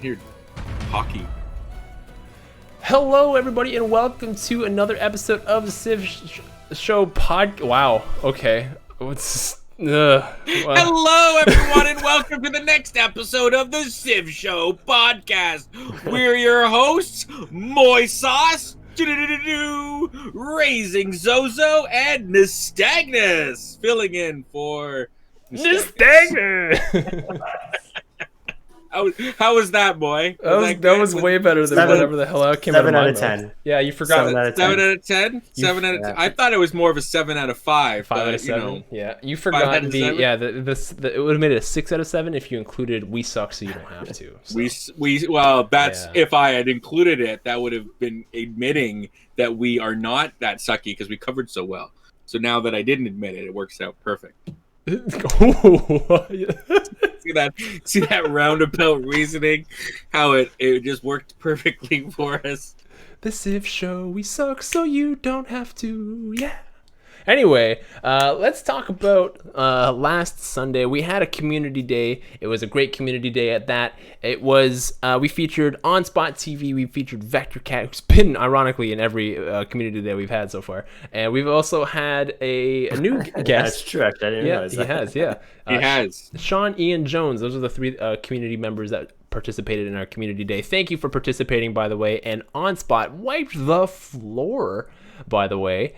Here, hockey. Hello, everybody, and welcome to another episode of the TheCivShow pod. Wow. Okay. Hello, everyone, and welcome to the next episode of the TheCivShow podcast. We're your hosts, Moy Sauce, Raising Zozo, and Nystagmus, filling in for Nystagmus. How was that, boy? That was way better than whatever the hell came out of my mouth. 7 out of 10. Yeah, you forgot. 7 out of 10. 7 out of 10? 7 out of 10. I thought it was more of a 7 out of 5. 5 out of 7. Yeah, you forgot it would have made it a 6 out of 7 if you included "We Suck, So You Don't Have to." So. If I had included it, that would have been admitting that we are not that sucky because we covered so well. So now that I didn't admit it, it works out perfect. See that roundabout reasoning, how it just worked perfectly for us. The Civ Show, we suck so you don't have to. Yeah. Anyway, let's talk about last Sunday. We had a community day. It was a great community day at that. It was, we featured On Spot TV. We featured Vector Cat, who's been, ironically, in every community day we've had so far. And we've also had a new guest. That's true. I didn't realize that. He has, yeah. He has. Sean, Ian, Jones. Those are the three community members that participated in our community day. Thank you for participating, by the way. And On Spot wiped the floor, by the way,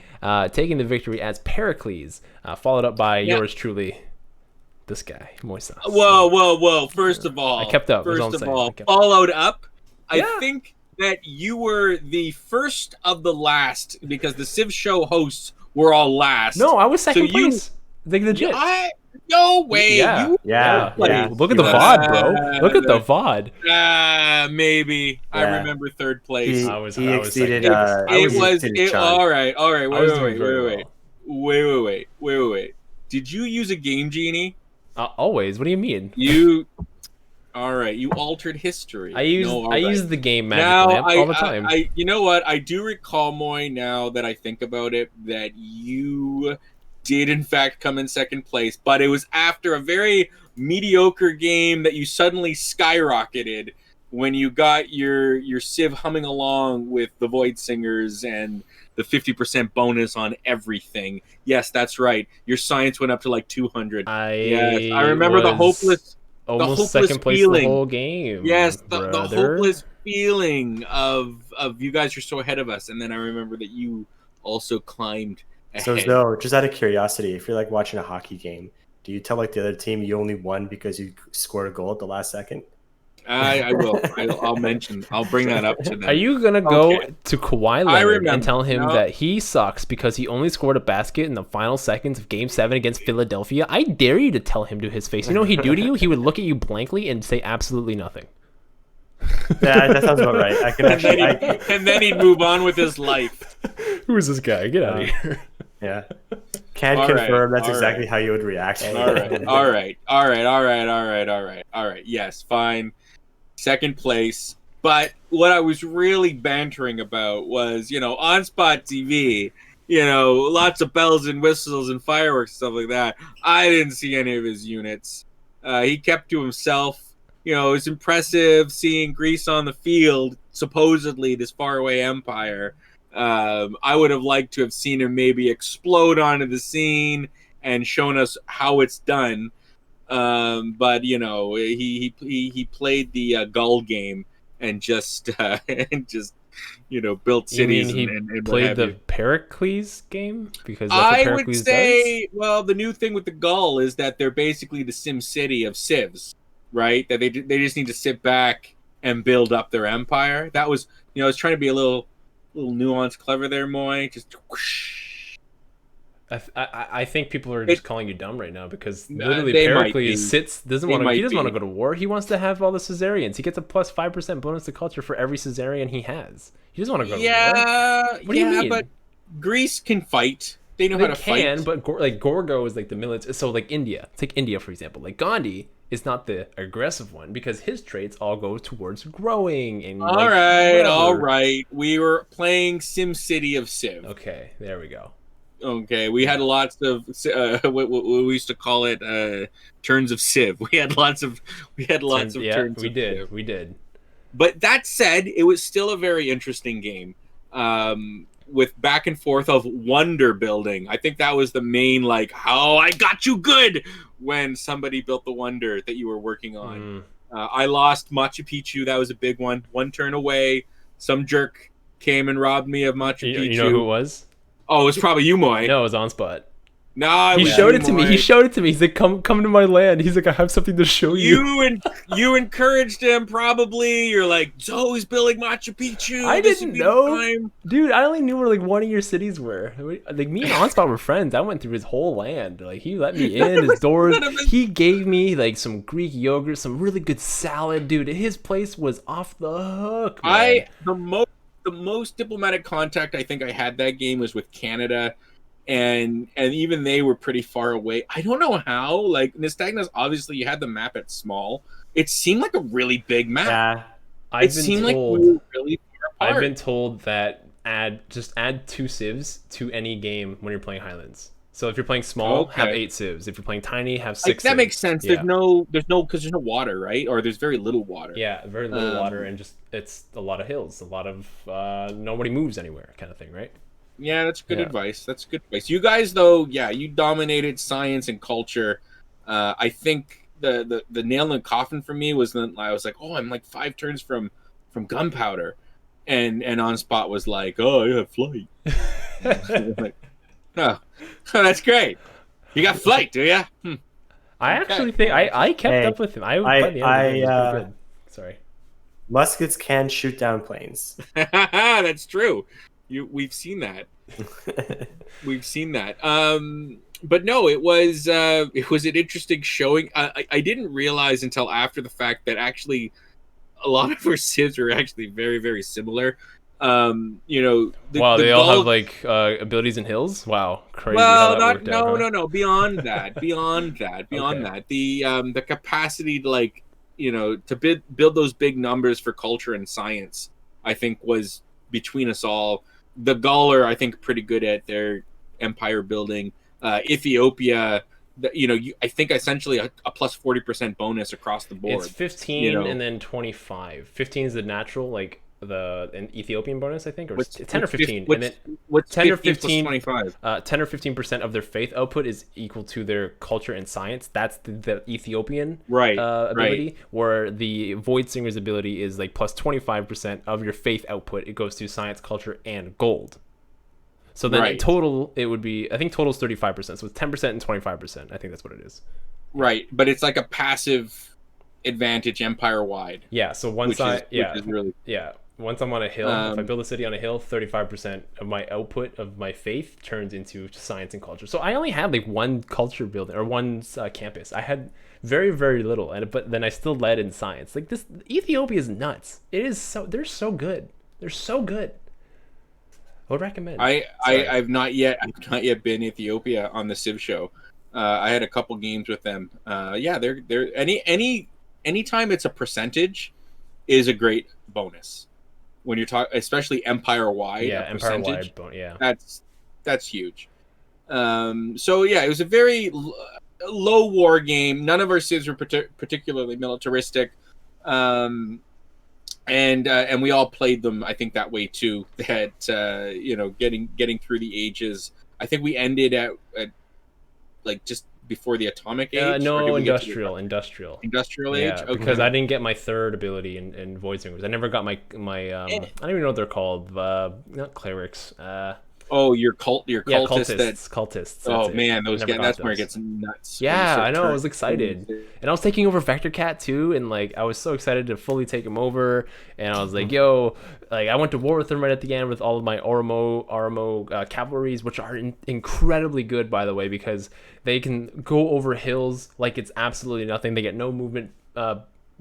taking the victory as Pericles, followed up by yours truly, this guy, Moises. Whoa. First of all, I kept up. First of all, followed up. Yeah. I think that you were the first of the last because the Civ Show hosts were all last. No, I was second place. Like legit. No way. Yeah. Look at the VOD, bro. Look at the VOD. Maybe. Yeah. I remember third place. He exceeded. All right. Wait. Did you use a game genie? Always. What do you mean? All right. You altered history. I use the game magic lamp all the time. You know what? I do recall, Moy, now that I think about it, that you did in fact come in second place, but it was after a very mediocre game that you suddenly skyrocketed when you got your Civ humming along with the Void Singers and the 50% bonus on everything. Yes, that's right. Your science went up to like 200. I remember the hopeless second place feeling. The whole game. Yes, the hopeless feeling of you guys are so ahead of us, and then I remember that you also climbed. So, just out of curiosity, if you're like watching a hockey game, do you tell like the other team you only won because you scored a goal at the last second? I will. I'll bring that up to them. Are you gonna go to Kawhi Leonard and tell him that he sucks because he only scored a basket in the final seconds of Game 7 against Philadelphia? I dare you to tell him to his face. You know what he'd do to you? He would look at you blankly and say absolutely nothing. Yeah, that sounds about right. And then he'd move on with his life. Who is this guy? Get out of here. Yeah. Can confirm that's exactly how you would react. All right. Yes, fine. Second place. But what I was really bantering about was, On Spot TV, lots of bells and whistles and fireworks and stuff like that. I didn't see any of his units. He kept to himself. It was impressive seeing Greece on the field, supposedly this faraway empire. I would have liked to have seen him maybe explode onto the scene and shown us how it's done. But he played the Gull game and just built cities. You mean he played the Pericles game? Because that's I what Pericles would say, does? well, the new thing with the Gull is that they're basically the Sim City of civs, right? That they just need to sit back and build up their empire. That was, I was trying to be a little nuance, clever there, Moy. Just whoosh. I think people are just calling you dumb right now because literally Pericles doesn't want to go to war. He wants to have all the Caesarians. He gets a plus 5% bonus to culture for every Caesarian he has. He doesn't want to go to war. What do you mean? But Greece can fight. They know how to fight. But Gorgo is like the military. So like India, take India for example. Like Gandhi is not the aggressive one because his traits all go towards growing. And all right. We were playing Sim City of Civ. Okay, there we go. Okay, we had lots of what we used to call it turns of Civ. We had lots of turns. Yeah, of we did. Civ. We did. But that said, it was still a very interesting game, with back and forth of wonder building. I think that was the main, like, how I got you good when somebody built the wonder that you were working on. I lost Machu Picchu. That was a big one. One turn away, some jerk came and robbed me of Machu Picchu. You know who it was? Oh, it was probably you, Moy. No, it was OnSpot. No, He showed it to me. He showed it to me. He's like, "Come to my land." He's like, "I have something to show you." You encouraged him, probably. You're like, Zoe's building Machu Picchu. I didn't know, dude. I only knew where like one of your cities were. Like me and OnSpot were friends. I went through his whole land. Like he let me in his doors. He gave me like some Greek yogurt, some really good salad, dude. His place was off the hook, man. The most diplomatic contact I think I had that game was with Canada. And even they were pretty far away. I don't know how. Like Nystagmus, obviously you had the map at small. It seemed like a really big map. Yeah, I've been told that just add 2 civs to any game when you're playing Highlands. So if you're playing small, have 8 civs. If you're playing tiny, have 6. That makes sense. Yeah. There's no because there's no water, right? Or there's very little water. Yeah, very little water, and just it's a lot of hills, a lot of nobody moves anywhere, kind of thing, right? Yeah, that's good advice. That's good advice. You guys, though, you dominated science and culture. I think the nail in the coffin for me was that I was like, oh, I'm like 5 turns from gunpowder, and OnSpot was like, oh, you have flight. Like, oh, that's great. You got flight, do you? I actually think I kept up with him. By the end of the game, it was pretty good. Sorry. Muskets can shoot down planes. That's true. We've seen that. We've seen that. But no, it was an interesting showing. I didn't realize until after the fact that actually a lot of our civs are actually very, very similar. They all have like abilities in hills. Wow, crazy. Well, how that no. Beyond that, the capacity to to build those big numbers for culture and science, I think was between us all. The Gaul are, I think, pretty good at their empire building. Ethiopia, I think essentially a plus 40% bonus across the board. It's 15 and then 25. 15 is the natural, an Ethiopian bonus, I think, or 10 or 15. And then what's 10 or 15 plus 25? 10 or 15% of their faith output is equal to their culture and science. That's the Ethiopian ability, where the Void Singer's ability is like plus 25% of your faith output. It goes to science, culture, and gold. So then in total, it would be, I think total is 35%. So it's 10% and 25%. I think that's what it is. Right, but it's like a passive advantage empire-wide. Yeah, so one side, which is really... Yeah. Once I'm on a hill, if I build a city on a hill, 35% of my output of my faith turns into science and culture. So I only had like one culture building or one campus. I had very, very little, but then I still led in science. Like this, Ethiopia is nuts. They're so good. They're so good. I would recommend. I've not yet been Ethiopia on the TheCivShow. I had a couple games with them. They're anytime it's a percentage is a great bonus. When you're talking, especially empire-wide, empire-wide, that's huge. It was a very low war game. None of our civs were particularly militaristic, and we all played them, I think, that way too. That getting through the ages. I think we ended at like just before the atomic age. No, industrial age. Yeah, okay. Because I didn't get my third ability in Void Singers. I never got my I don't even know what they're called. Not clerics. Your cultists. Cultists. Oh man, that's where it gets nuts. Yeah, I know. I was excited, and I was taking over Vector Cat too, and like I was so excited to fully take him over. And I was like, "Yo!" Like I went to war with him right at the end with all of my Oromo cavalries, which are incredibly good, by the way, because they can go over hills like it's absolutely nothing. They get no movement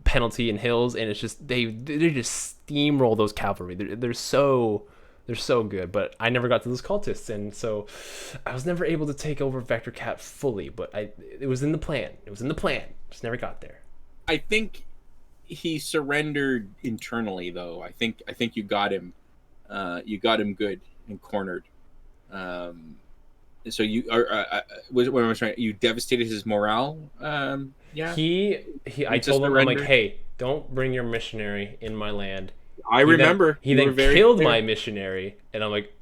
penalty in hills, and it's just they just steamroll those cavalry. They're so good, but I never got to those cultists, and so I was never able to take over Vector Cat fully, but it was in the plan. Just never got there. I think he surrendered internally, though. I think you got him. You got him good and cornered. So you are. What am I trying? You devastated his morale. Yeah. I told him, I'm like, hey, don't bring your missionary in my land. I He then remember. he You were then very killed clear. my missionary, and I'm like,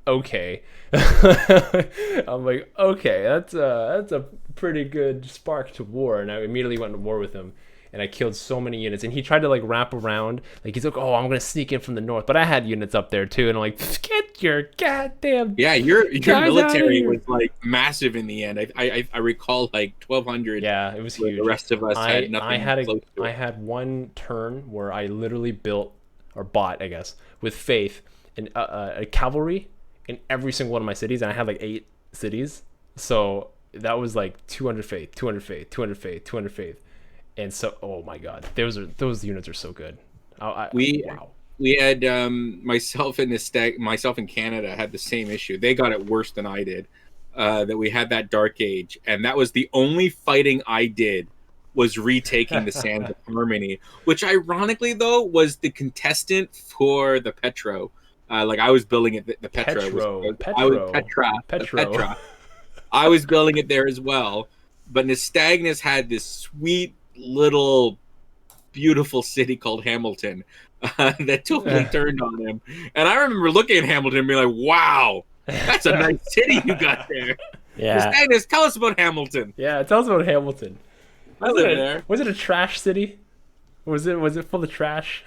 okay. I'm like, okay, that's a pretty good spark to war, and I immediately went to war with him. And I killed so many units, and he tried to like wrap around, like he's like, "Oh, I'm gonna sneak in from the north," but I had units up there too, and I'm like, "Get your goddamn Yeah, your guys out of military here!" was like massive in the end. I recall like 1,200, Yeah, it was where the huge. rest of us had nothing close to I it. had one turn where I literally built or bought, I guess, with faith, a cavalry in every single one of my cities, and I had like 8 cities, so that was like 200 faith, 200 faith, 200 faith, 200 faith, and so oh my god, those units are so good. We Wow. we had myself in Canada had the same issue. They got it worse than I did. That we had that dark age, and that was the only fighting I did was retaking the Sands of Harmony, which ironically though was the contestant for the Petro. Like I was building it. The Petra was. I was Petro. Petra. I was building it there as well. But Nystagmus had this sweet little beautiful city called Hamilton that totally turned on him. And I remember looking at Hamilton and being like, wow, that's a nice city you got there. Yeah. Nystagmus, tell us about Hamilton. Yeah, tell us about Hamilton. I live there. Was it a trash city? Was it full of trash?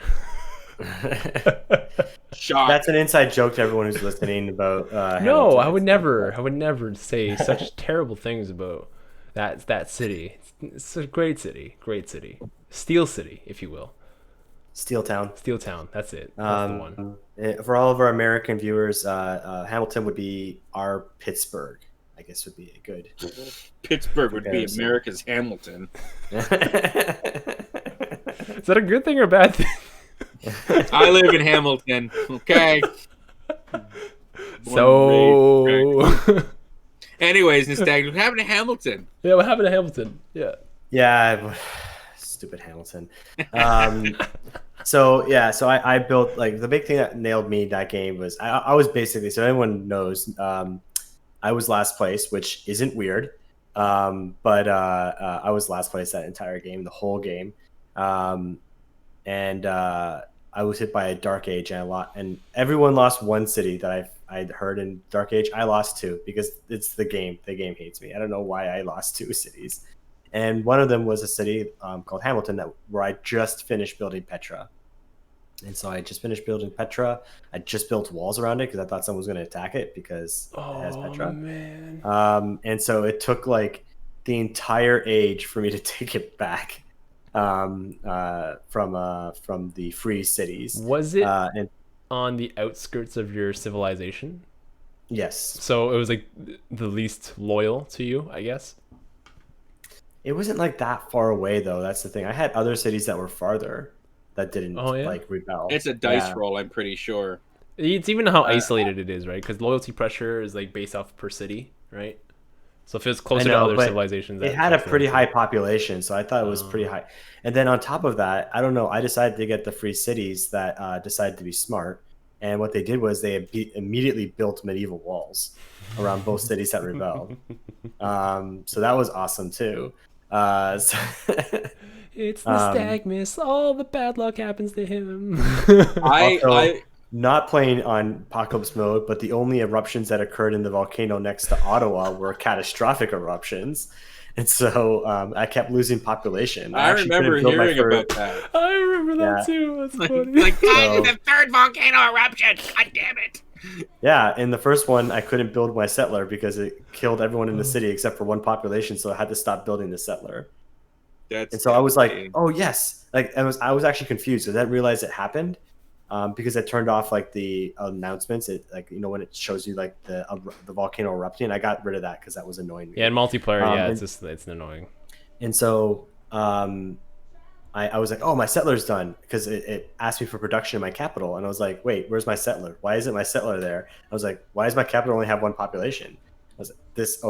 Shock. That's an inside joke to everyone who's listening about. No, Hamilton. I would never. I would never say such terrible things about that city. It's a great city. Great city. Steel City, if you will. Steel Town. Steel Town. That's it. That's the one. For all of our American viewers, Hamilton would be our Pittsburgh. I guess would be a good. Pittsburgh would be comparison. America's Hamilton. Is that a good thing or a bad thing? I live in Hamilton. Okay. So. Anyways, Nystagmus, what happened to Hamilton? Yeah, what happened to Hamilton? Yeah. Yeah, stupid Hamilton. So I built like the big thing that nailed me that game was I was basically, so everyone knows, I was last place, which isn't weird, but I was last place that entire game, the whole game, and I was hit by a dark age and a lot, and everyone lost one city that I'd heard in Dark Age. I lost 2 because it's the game. The game hates me. I don't know why I lost 2 cities. And one of them was a city called Hamilton where I just finished building Petra. And so I just finished building Petra. I just built walls around it because I thought someone was going to attack it because it has Petra. Man. And so it took like the entire age for me to take it back from the free cities. Was it and on the outskirts of your civilization? yes. So it was like the least loyal to you, I guess. It wasn't like that far away though. That's the thing. I had other cities that were farther that didn't like rebel. It's a dice roll, I'm pretty sure. It's even how isolated it is, right? Because loyalty pressure is like based off per city, right? So if it's closer to other civilizations, it had a pretty high population, so I thought it was pretty high. And then on top of that, I don't know. I decided to get the free cities that decided to be smart, and what they did was they immediately built medieval walls around both cities that rebelled. So that was awesome too. It's Nystagmus. All the bad luck happens to him. I not playing on apocalypse mode, but the only eruptions that occurred in the volcano next to Ottawa were catastrophic eruptions, and so I kept losing population. I remember hearing about that. I remember that too. That's funny. Like, the third volcano eruption. God damn it. Yeah, in the first one, I couldn't build my settler because it killed everyone in the city except for one population, so I had to stop building the settler. And so I was like, "Oh yes!" Like I was actually confused because I didn't realize it happened because I turned off like the announcements. It like when it shows you like the volcano erupting. I got rid of that because that was annoying me. Yeah, in multiplayer, it's annoying. And so I was like, "Oh, my settler's done," because it asked me for production in my capital, and I was like, "Wait, where's my settler? Why isn't my settler there?" I was like, "Why does my capital only have 1 population?" I was like,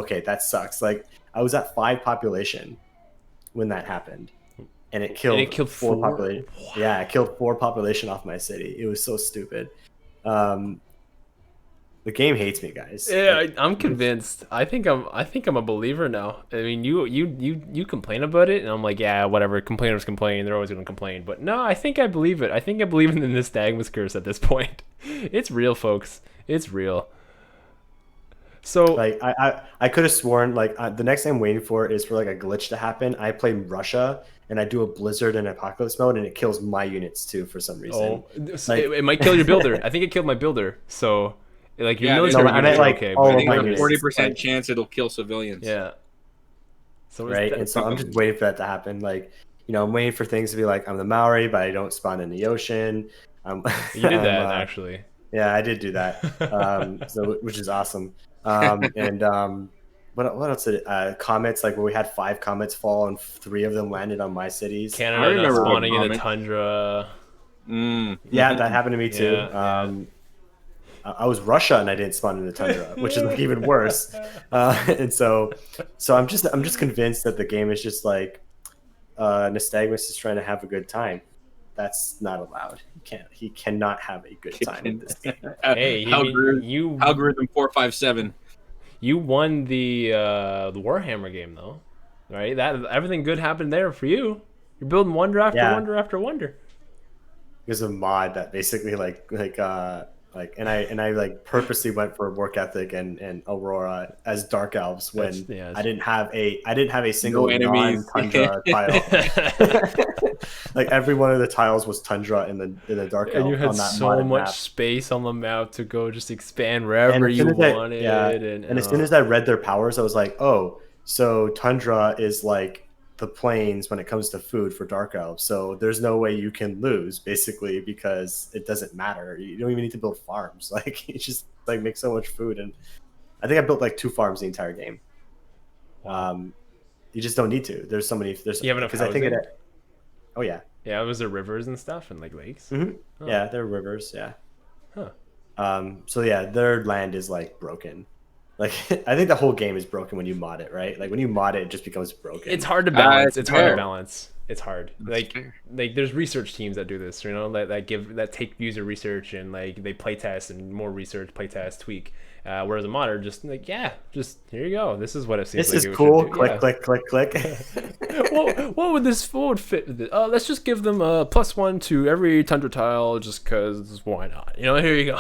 okay, that sucks. Like I was at 5 population when that happened, and it killed 4 population. Wow. Yeah, it killed 4 population off my city. It was so stupid. But The game hates me, guys. Yeah, I'm convinced. I think I'm a believer now. I mean, you complain about it, and I'm like, yeah, whatever. Complainers complain. They're always gonna complain. But no, I think I believe it. I think I believe in the nystagmus curse at this point. It's real, folks. It's real. So Like I could have sworn like the next thing I'm waiting for is for like a glitch to happen. I play Russia and I do a blizzard in apocalypse mode and it kills my units too for some reason. oh, it, Like it might kill your builder. I think it killed my builder. So like your Yeah, no, military I meant units are like okay, all but I of think my there's a others, units. 40% Like, chance it'll kill civilians. yeah. So is right, that, and so I'm just waiting for that to happen. Like I'm waiting for things to be like I'm the Maori, but I don't spawn in the ocean. you did I'm that actually. yeah, I did do that. So which is awesome. And what else did comets like where we had 5 comets fall and 3 of them landed on my cities. I Canada not remember the spawning in the comment. tundra. Yeah, that happened to me too. Yeah, yeah. I was Russia and I didn't spawn in the tundra, which is like even worse. And so I'm just convinced that the game is just like Nystagmus is trying to have a good time. That's not allowed. He cannot have a good time with this game. Hey, I mean, Algorithm 457. you won the Warhammer game though, right? That everything good happened there for you. You're building wonder after Yeah, wonder after wonder. there's a mod that basically and I like purposely went for work ethic and Aurora as dark elves when Yeah. I didn't have a No single enemies. non-tundra tile. Like every one of the tiles was tundra in the dark And elf you had on that so modded much map. space on the map to go just expand And wherever as you soon as I wanted. yeah, And and as soon as I read their powers, I was like, oh, so tundra is like the plains when it comes to food for dark elves. So there's no way you can lose basically because it doesn't matter. You don't even need to build farms. Like you just like make so much food, and I think I built like 2 farms the entire game. wow. You just don't need to. There's so many. There's You have enough because I think housing? it. Oh yeah. Yeah, was there rivers and stuff and like lakes? Oh. Yeah, there are rivers. Yeah. Huh. So yeah, their land is like broken. Like I think the whole game is broken when you mod it, right? Like when you mod it, it just becomes broken. It's hard to balance. It's It's hard to fair. balance. It's hard. That's fair. Like there's research teams that do this, you know, that take user research and like they play test and more research, play test, tweak. Whereas a modder just like, yeah, just here you go. This is what it seems This like is it cool. should do. Click, Yeah. click, click, click. What would this fit with it? Let's just give them a +1 to every tundra tile just because why not? You know, here you go.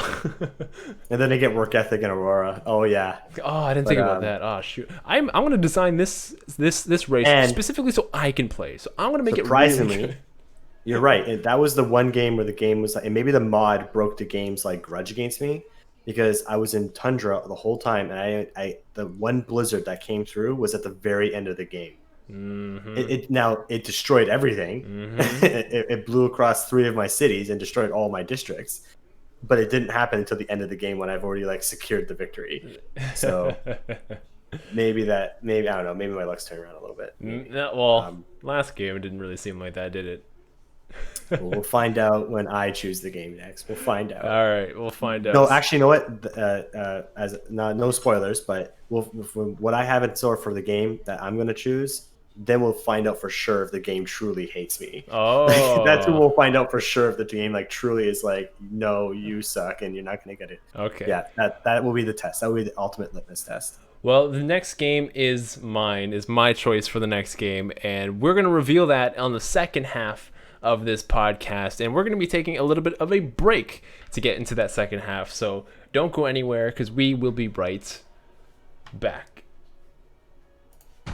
And then they get work ethic in Aurora. Oh yeah. Oh, I didn't think about that. Oh shoot. I'm gonna design this race And specifically so I can play. So I'm gonna make it surprisingly, really good. you're right. That was the one game where the game was like, and maybe the mod broke the game's like grudge against me because I was in Tundra the whole time, and I the one blizzard that came through was at the very end of the game. Mm-hmm. It destroyed everything. Mm-hmm. It blew across 3 of my cities and destroyed all my districts, but it didn't happen until the end of the game when I've already like secured the victory. So maybe I don't know. Maybe my luck's turned around a little bit. Last game it didn't really seem like that, did it? We'll find out when I choose the game next. We'll find out. All right, we'll find out. No, actually, you know what? No spoilers, but what I have in store for the game that I'm going to choose, then we'll find out for sure if the game truly hates me. Oh, That's when we'll find out for sure if the game like truly is like, no, you suck, and you're not going to get it. okay. Yeah, that will be the test. That will be the ultimate litmus test. Well, the next game is mine. Is my choice for the next game, and we're gonna reveal that on the second half of this podcast, and we're going to be taking a little bit of a break to get into that second half. So don't go anywhere because we will be right back.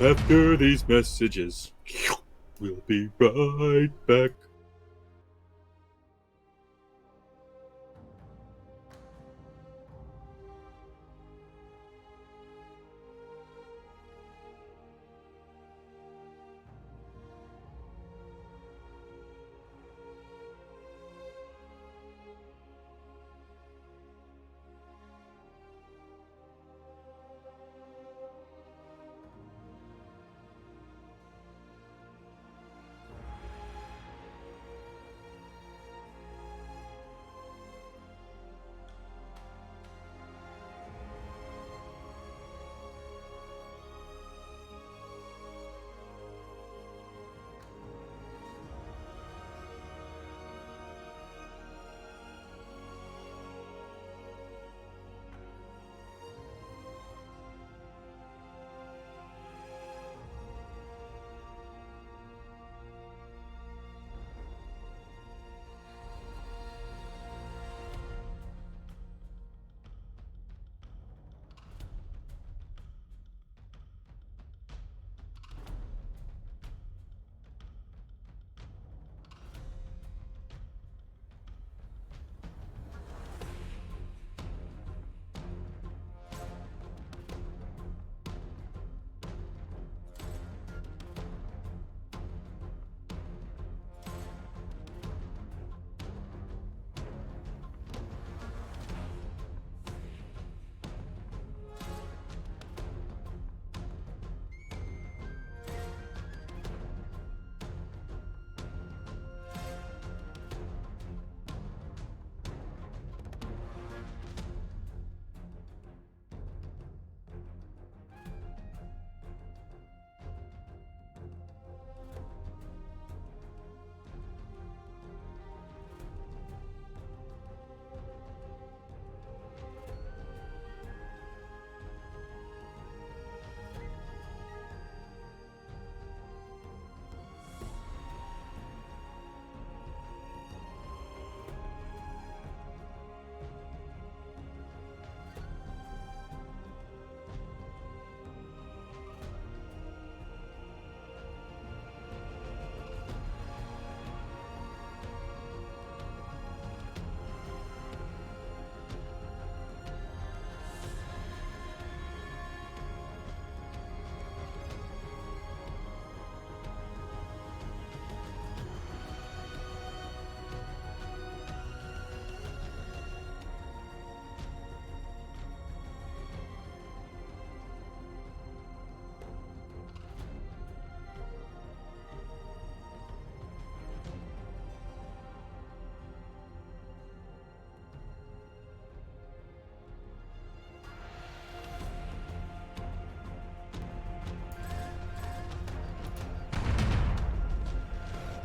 After these messages, we'll be right back.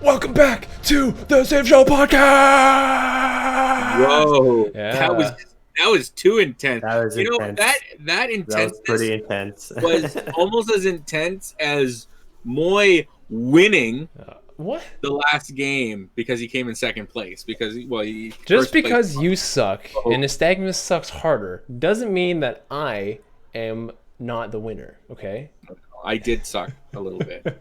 Welcome back to the Save Show podcast. Whoa, Yeah. that was too intense. That was You know, intense. that That intensity was pretty intense. was almost as intense as Moy winning What? the last game because he came in second place. Because he Just first place- because you suck and Nystagmus sucks harder doesn't mean that I am not the winner. Okay. I did suck a little bit.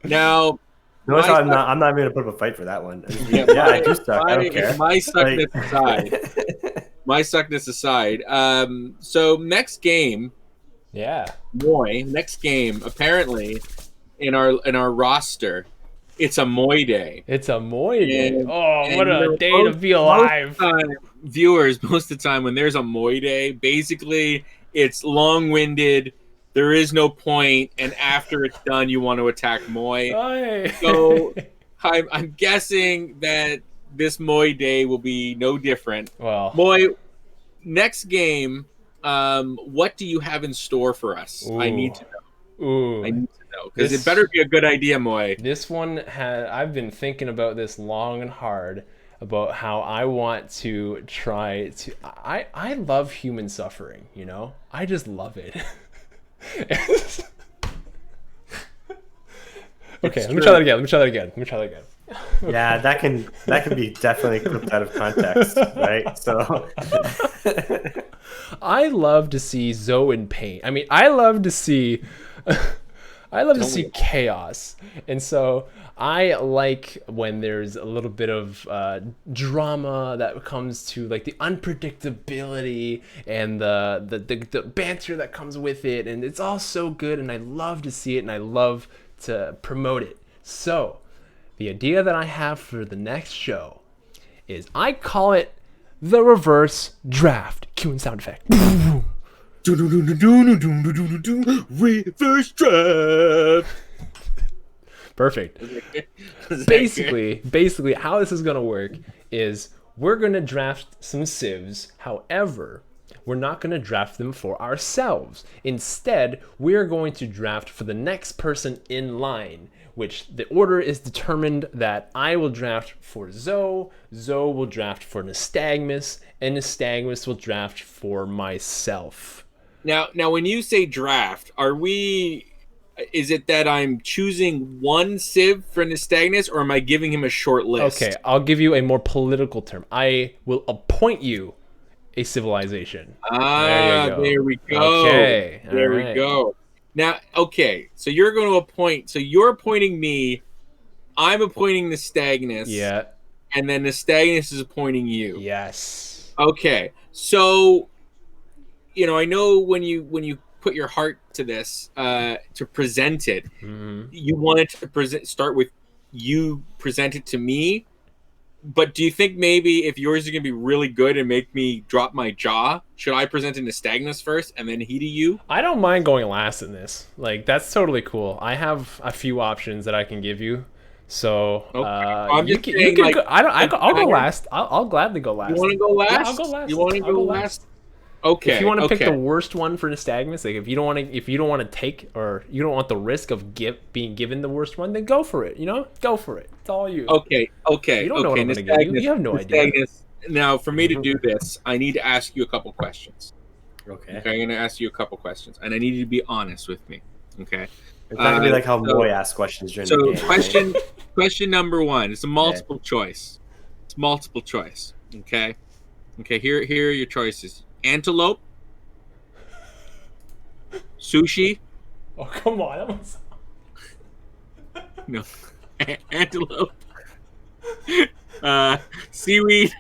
Now, Notice my how I'm not even gonna put up a fight for that one. Yeah, I do suck. I don't care. My suckness Like- aside. So next game, Yeah. Moy. Next game, apparently, in our roster, it's a Moy day. It's a Moy day. And- Oh, what and, a day to be alive. Viewers, most of the time when there's a Moy day, basically it's long-winded. There is no point, and after it's done, you want to attack Moy. Aye. So I'm guessing that this Moy day will be no different. Well, Moy, next game, what do you have in store for us? I need to know. ooh. I need to know because This- it better be a good idea, Moy. This one I've been thinking about this long and hard about how I want to try to I love human suffering, you know? I just love it. Okay, let me try that again. Yeah, that can be definitely clipped out of context, right? So I love to see Zoe in pain. I mean, I love to see chaos. And so I like when there's a little bit of drama that comes to like the unpredictability and the banter that comes with it, and it's all so good, and I love to see it, and I love to promote it. So the idea that I have for the next show is I call it the reverse draft. Cue and sound effect. Reverse draft. Perfect. Basically how this is going to work is we're going to draft some civs. However, we're not going to draft them for ourselves. Instead, we're going to draft for the next person in line, which the order is determined that I will draft for Zoe, Zoe will draft for Nystagmus, and Nystagmus will draft for myself. Now, when you say draft, is it that I'm choosing one civ for Nystagmus, or am I giving him a short list? Okay, I'll give you a more political term. I will appoint you a civilization. There we go. Okay, There we alright. go. Now, okay, so you're going to appoint. So you're appointing me. I'm appointing Nystagmus. Yeah. And then Nystagmus is appointing you. Yes. Okay, so I know when you put your heart to this to present it, you wanted to start with you present it to me. But do you think maybe if yours is going to be really good and make me drop my jaw, should I present it to Nystagmus first and then he to you? I don't mind going last in this. Like, that's totally cool. I have a few options that I can give you. So, I'm you just can, saying, go, like, I'll go last. I'll gladly go last. You want to go last? Yeah, I'll go last. You want to I'll go go last? Okay. If you want to pick okay. the worst one for Nystagmus, like if you don't want to take, or you don't want the risk of being given the worst one, then go for it. Go for it. It's all you. Okay. You don't know what I'm gonna give you. You have no idea. Now, for me to do this, I need to ask you a couple questions. okay. Okay, I'm going to ask you a couple questions, and I need you to be honest with me. Okay. It's not gonna be like how so- Moy asks questions during So the game. question number one. It's a multiple choice. It's multiple choice. Okay. Okay. Here are your choices: antelope, sushi. Oh, come on. That was... No, antelope. Seaweed.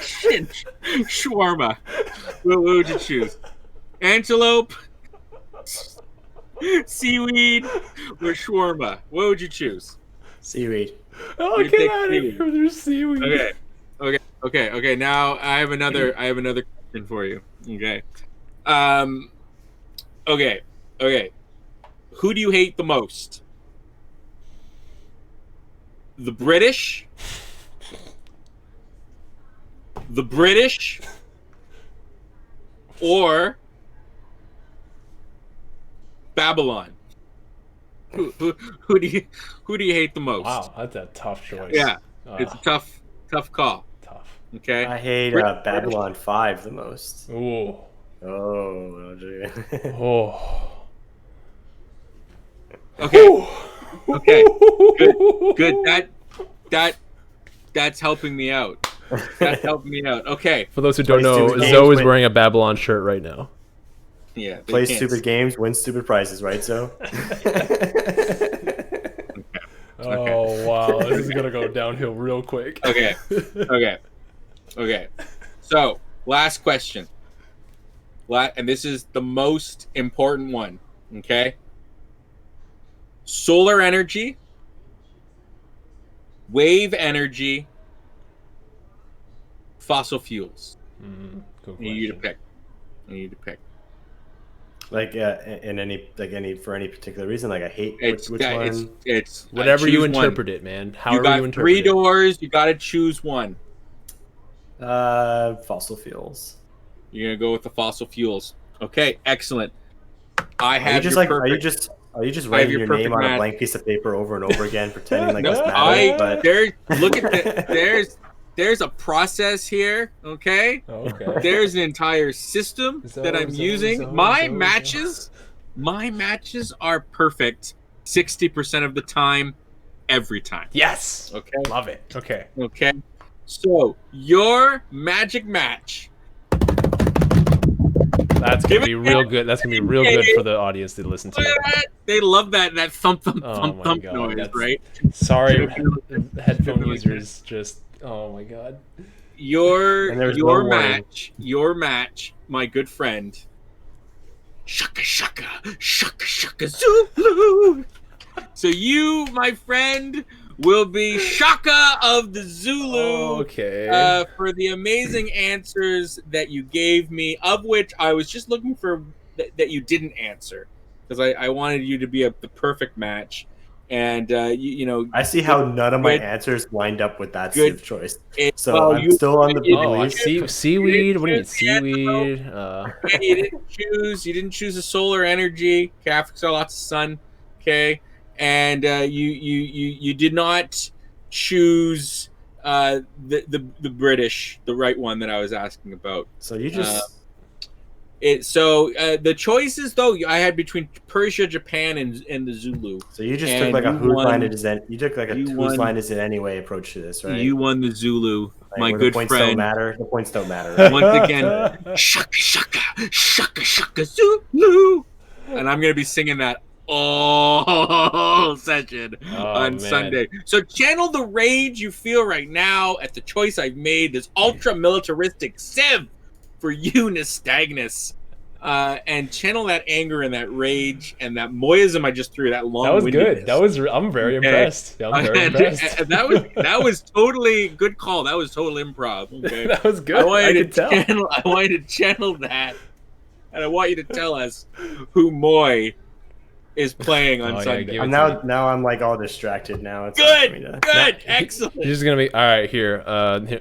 Shit. Shawarma. What would you choose? Antelope, seaweed, or shawarma? What would you choose? Seaweed. Oh, You get take out of seaweed. here. There's seaweed. Okay. Now I have another question for you. Okay. Okay. Who do you hate the most? The British? The British? Or Babylon? Who do you hate the most? Wow, that's a tough choice. Yeah, it's a tough call. Tough. Okay. I hate Babylon 5 the most. Ooh. Oh. Oh. Okay. Okay. Good. That's helping me out. That's helping me out. Okay. For those who don't Play know, stupid Zoe games, is wearing a Babylon shirt right now. Yeah. Play stupid games, win stupid prizes, right? So. Oh wow, this is gonna go downhill real quick. Okay. So, last question. And this is the most important one. Okay. Solar energy, wave energy, fossil fuels. Good I need you to question. pick. I need you to pick. Like in any for any particular reason, like I hate It's which one. it's Whatever you choose one. interpret it, man. You However got you interpret three it. doors. You got to choose one. Fossil fuels. You're gonna go with the fossil fuels. Okay, excellent. I Are you have just your like perfect. are you just I have writing your your name perfect on a match. blank piece of paper over and over again, pretending like No, this matters? But look at there's a process here. Okay, Okay. there's an entire system that I'm using. My matches are perfect 60% of the time, every time. Yes. Okay. Love it. Okay. Okay. So your magic match. That's gonna be real good. That's gonna be real good for the audience to listen to. They love that thump thump Oh thump my thump god. noise, That's right? sorry, headphone Should've been like users. Just oh my god. And there's no warning. Your match, my good friend. Shaka shaka shaka shaka Zulu. So you, my friend, will be Shaka of the Zulu. Okay. For the amazing answers that you gave me, of which I was just looking for that you didn't answer, because I wanted you to be the perfect match, and you know. I see how none of my good- answers lined up with that good- Civ choice. It, So well, I'm still on the you- Oh, I belief. seaweed. What do you mean choose the antelope. seaweed? Okay, you didn't choose a solar energy. Okay, Africa saw lots of sun. Okay, and you did not choose the British, the right one that I was asking about. So you just The choices though I had between Persia, Japan, and the Zulu. so you just And took like a you whose won- line it is you took like a you whose won- line is it anyway approach to this, right? You won the Zulu, Like, my where good the points friend. don't matter. The points don't matter. Right? Once again, shaka shaka shaka shaka Zulu, and I'm gonna be singing that all session on man. Sunday. So channel the rage you feel right now at the choice I've made. This ultra militaristic Civ for you, Nystagmus. And channel that anger and that rage and that moyism I just threw. That long. That was good. I'm very impressed. I'm very impressed. And that was totally good call. That was total improv. Okay. That was good. I could tell. I wanted to channel that, and I want you to tell us who Moy is playing on Oh, yeah, Sunday. give I'm it to now I'm like all distracted now. It's hard for me to- Good, excellent. You're just gonna be all right here.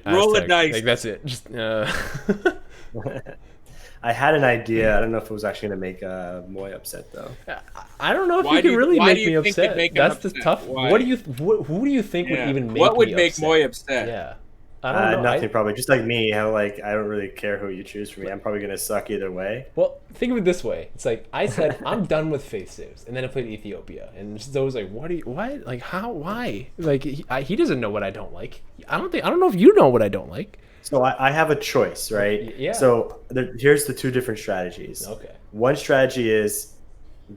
Roll a Aztec. dice. Like that's it. Just I had an idea. I don't know if it was actually going to make Moy upset though. I don't know if Why you do can you- really why make do you me think it'd upset. make him That's the upset? tough. Why? What do you? Who do you think would even make? What would me make upset? Moy upset? Yeah, I don't know. Nothing probably. Just like me, how like I don't really care who you choose for me. I'm probably going to suck either way. Well, think of it this way. It's like I said, I'm done with Faith Civs, and then I played Ethiopia, and Zoe was like, "What are you? Why? Like how? Why? Like he doesn't know what I don't like. I don't know if you know what I don't like." So I have a choice, right? Yeah. So here's the two different strategies. Okay. One strategy is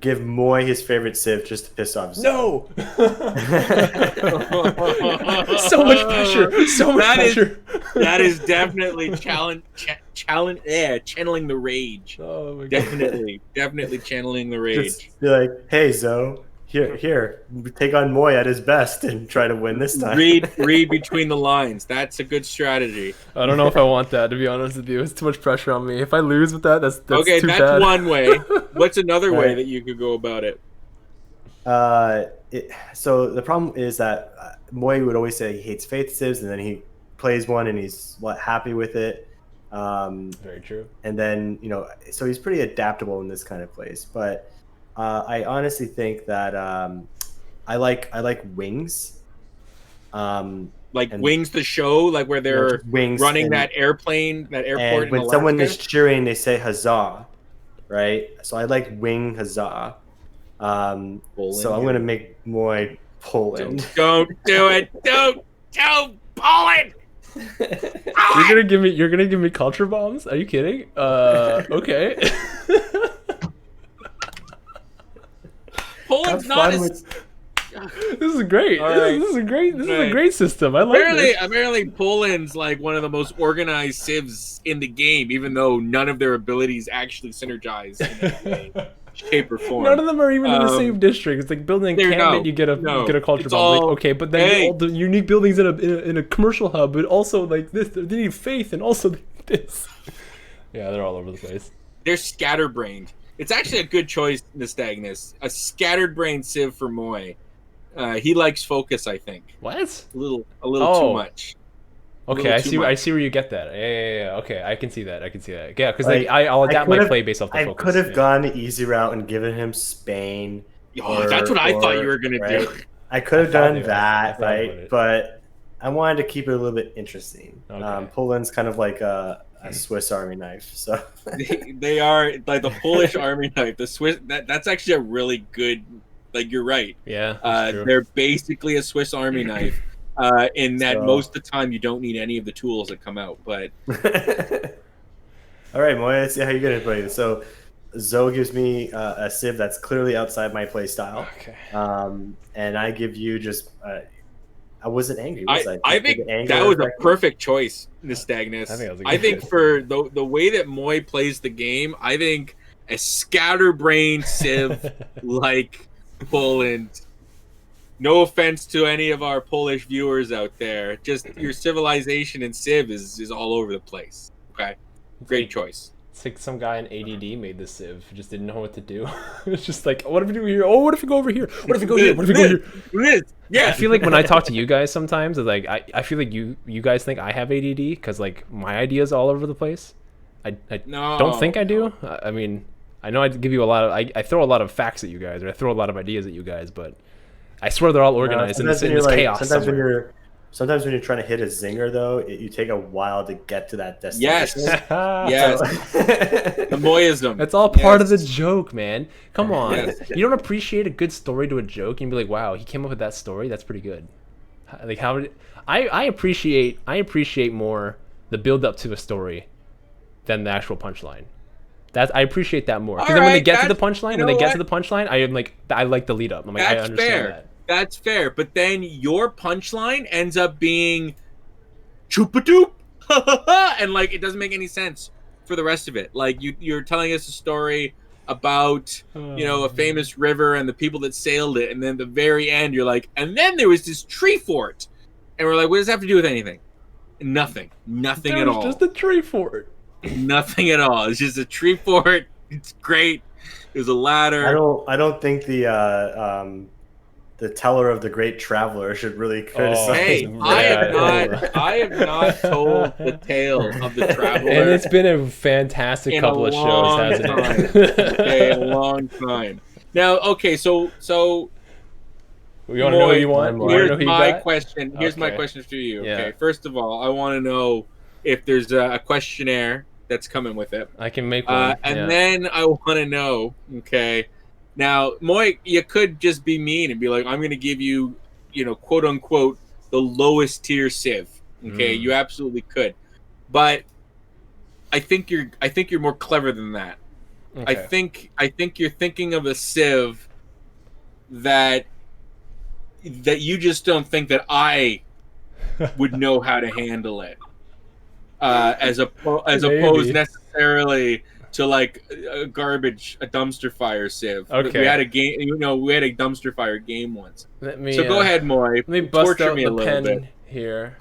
give Moy his favorite Civ just to piss off Zoe. No. So much pressure. So much pressure. That is definitely channeling the rage. Oh my god. Definitely channeling the rage. Just be like, hey Zoe, here, take on Moy at his best and try to win this time. Read between the lines. That's a good strategy. I don't know if I want that, to be honest with you. It's too much pressure on me. If I lose with that, that's Okay, too that's bad. one way. What's another way Right. that you could go about it? So the problem is that Moy would always say he hates Faith Civs, and then he plays one and he's happy with it. Very true. And then so he's pretty adaptable in this kind of place. But I honestly think that I like Wings. Like And Wings the show, like where they're just Wings running that airplane, that airport and in when Alaska. someone is cheering, they say huzzah, right? So I like Wing huzzah. So I'm gonna make Moy Poland. Don't do it. Don't Poland. You're gonna give me culture bombs? Are you kidding? Okay. Poland's Have not fun as This is great. All right. This is a Right. great system. I like this. apparently Poland's like one of the most organized civs in the game, even though none of their abilities actually synergize in any way, shape, or form. None of them are even in the same district. It's like building a cabinet, you get a culture It's bomb. Like, all- okay, but then hey. all the unique buildings in a commercial hub, but also like this, they need faith and also this. Yeah, they're all over the place. They're scatterbrained. It's actually a good choice, Nystagmus. A scattered-brained civ for Moy. He likes focus, I think. What? A little Oh. too much. Okay, I too see. I much. see where you get that. Yeah. Okay, I can see that. Yeah, because Like, I'll adapt my could've- play based off the I focus. could have yeah. gone the easy route and given him Spain. Oh, that's what I thought you were gonna do. I could have I thought done you- I that, thought about right? it. But I wanted to keep it a little bit interesting. Okay. Poland's kind of like a Swiss Army knife, so They are like the Polish army knife. The Swiss. That's actually a really good. Like you're right. Yeah, that's true. They're basically a Swiss Army knife. In that So- most of the time you don't need any of the tools that come out. But all right, Moy, let's see how you're gonna play this. So Zoe gives me a civ that's clearly outside my play style. Okay. And I give you just I wasn't angry, was I? I Did think the anger that was a affect me? perfect choice, Nystagmus. I think that was a I good think choice. for the way that Moy plays the game, I think a scatterbrained civ like Poland. No offense to any of our Polish viewers out there, just your civilization and civ is all over the place. Okay, great choice. It's like some guy in ADD made this civ, just didn't know what to do. It's just like, what if we do here? Oh, what if we go over here? What if we go here? What if we go here? Yeah, I feel like when I talk to you guys sometimes, it's like I feel like you guys think I have ADD because like my ideas all over the place. I No, don't think I do. I mean, I know I give you a lot of I throw a lot of facts at you guys, or I throw a lot of ideas at you guys, but I swear they're all organized and Sometimes it's when you're chaos somewhere. sometimes when you're trying to hit a zinger, though, you take a while to get to that destination. Yes, yes. The Moyism. That's all part of the Yes. joke, man. Come on. Yes. You don't appreciate a good story to a joke and be like, wow, he came up with that story? That's pretty good. Like how did I appreciate more the build up to a story than the actual punchline. I appreciate that more. Because then when they Alright, get to the that's- punchline, you when they know get to what? the punchline, I am like I like the lead up. I'm like, I That's understand fair. that. That's fair. But then your punchline ends up being choopadoop, and like it doesn't make any sense for the rest of it. Like you're telling us a story about a famous river and the people that sailed it, and then at the very end you're like, and then there was this tree fort, and we're like, what does that have to do with anything? Nothing There at was all. just a tree fort. Nothing at all. It's just a tree fort. It's great. There's a ladder. I don't think the teller of the Great Traveler should really criticize. Hey, Yeah. I have not told the tale of the traveler And it's been a fantastic in couple a of shows, long hasn't time. it? Okay, a long time. Now, okay, so You want to know what you want? You wanna know here's who you my got? question. Here's my Okay. question for you. Yeah. Okay, first of all, I want to know if there's a questionnaire that's coming with it. I can make one. And then I want to know, okay, now, Moy, you could just be mean and be like, I'm going to give you, quote unquote, the lowest tier civ. Okay, you absolutely could. But I think you're more clever than that. Okay. I think you're thinking of a civ that you just don't think that I would know how to handle it. As opposed Maybe. necessarily to like a dumpster fire civ. Okay. We had a game, we had a dumpster fire game once. Let me, So go ahead, Moy. Let me bust Torture out me a the little pen bit. here.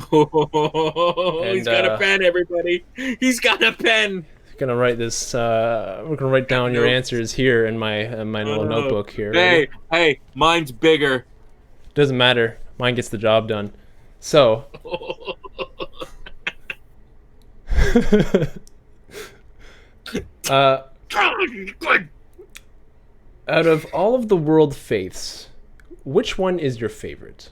He's got a pen, everybody. He's got a pen. Gonna write this. We're gonna write down your Nope. answers here in my little notebook here. Hey, mine's bigger. Doesn't matter. Mine gets the job done. So. Out of all of the world faiths, which one is your favorite?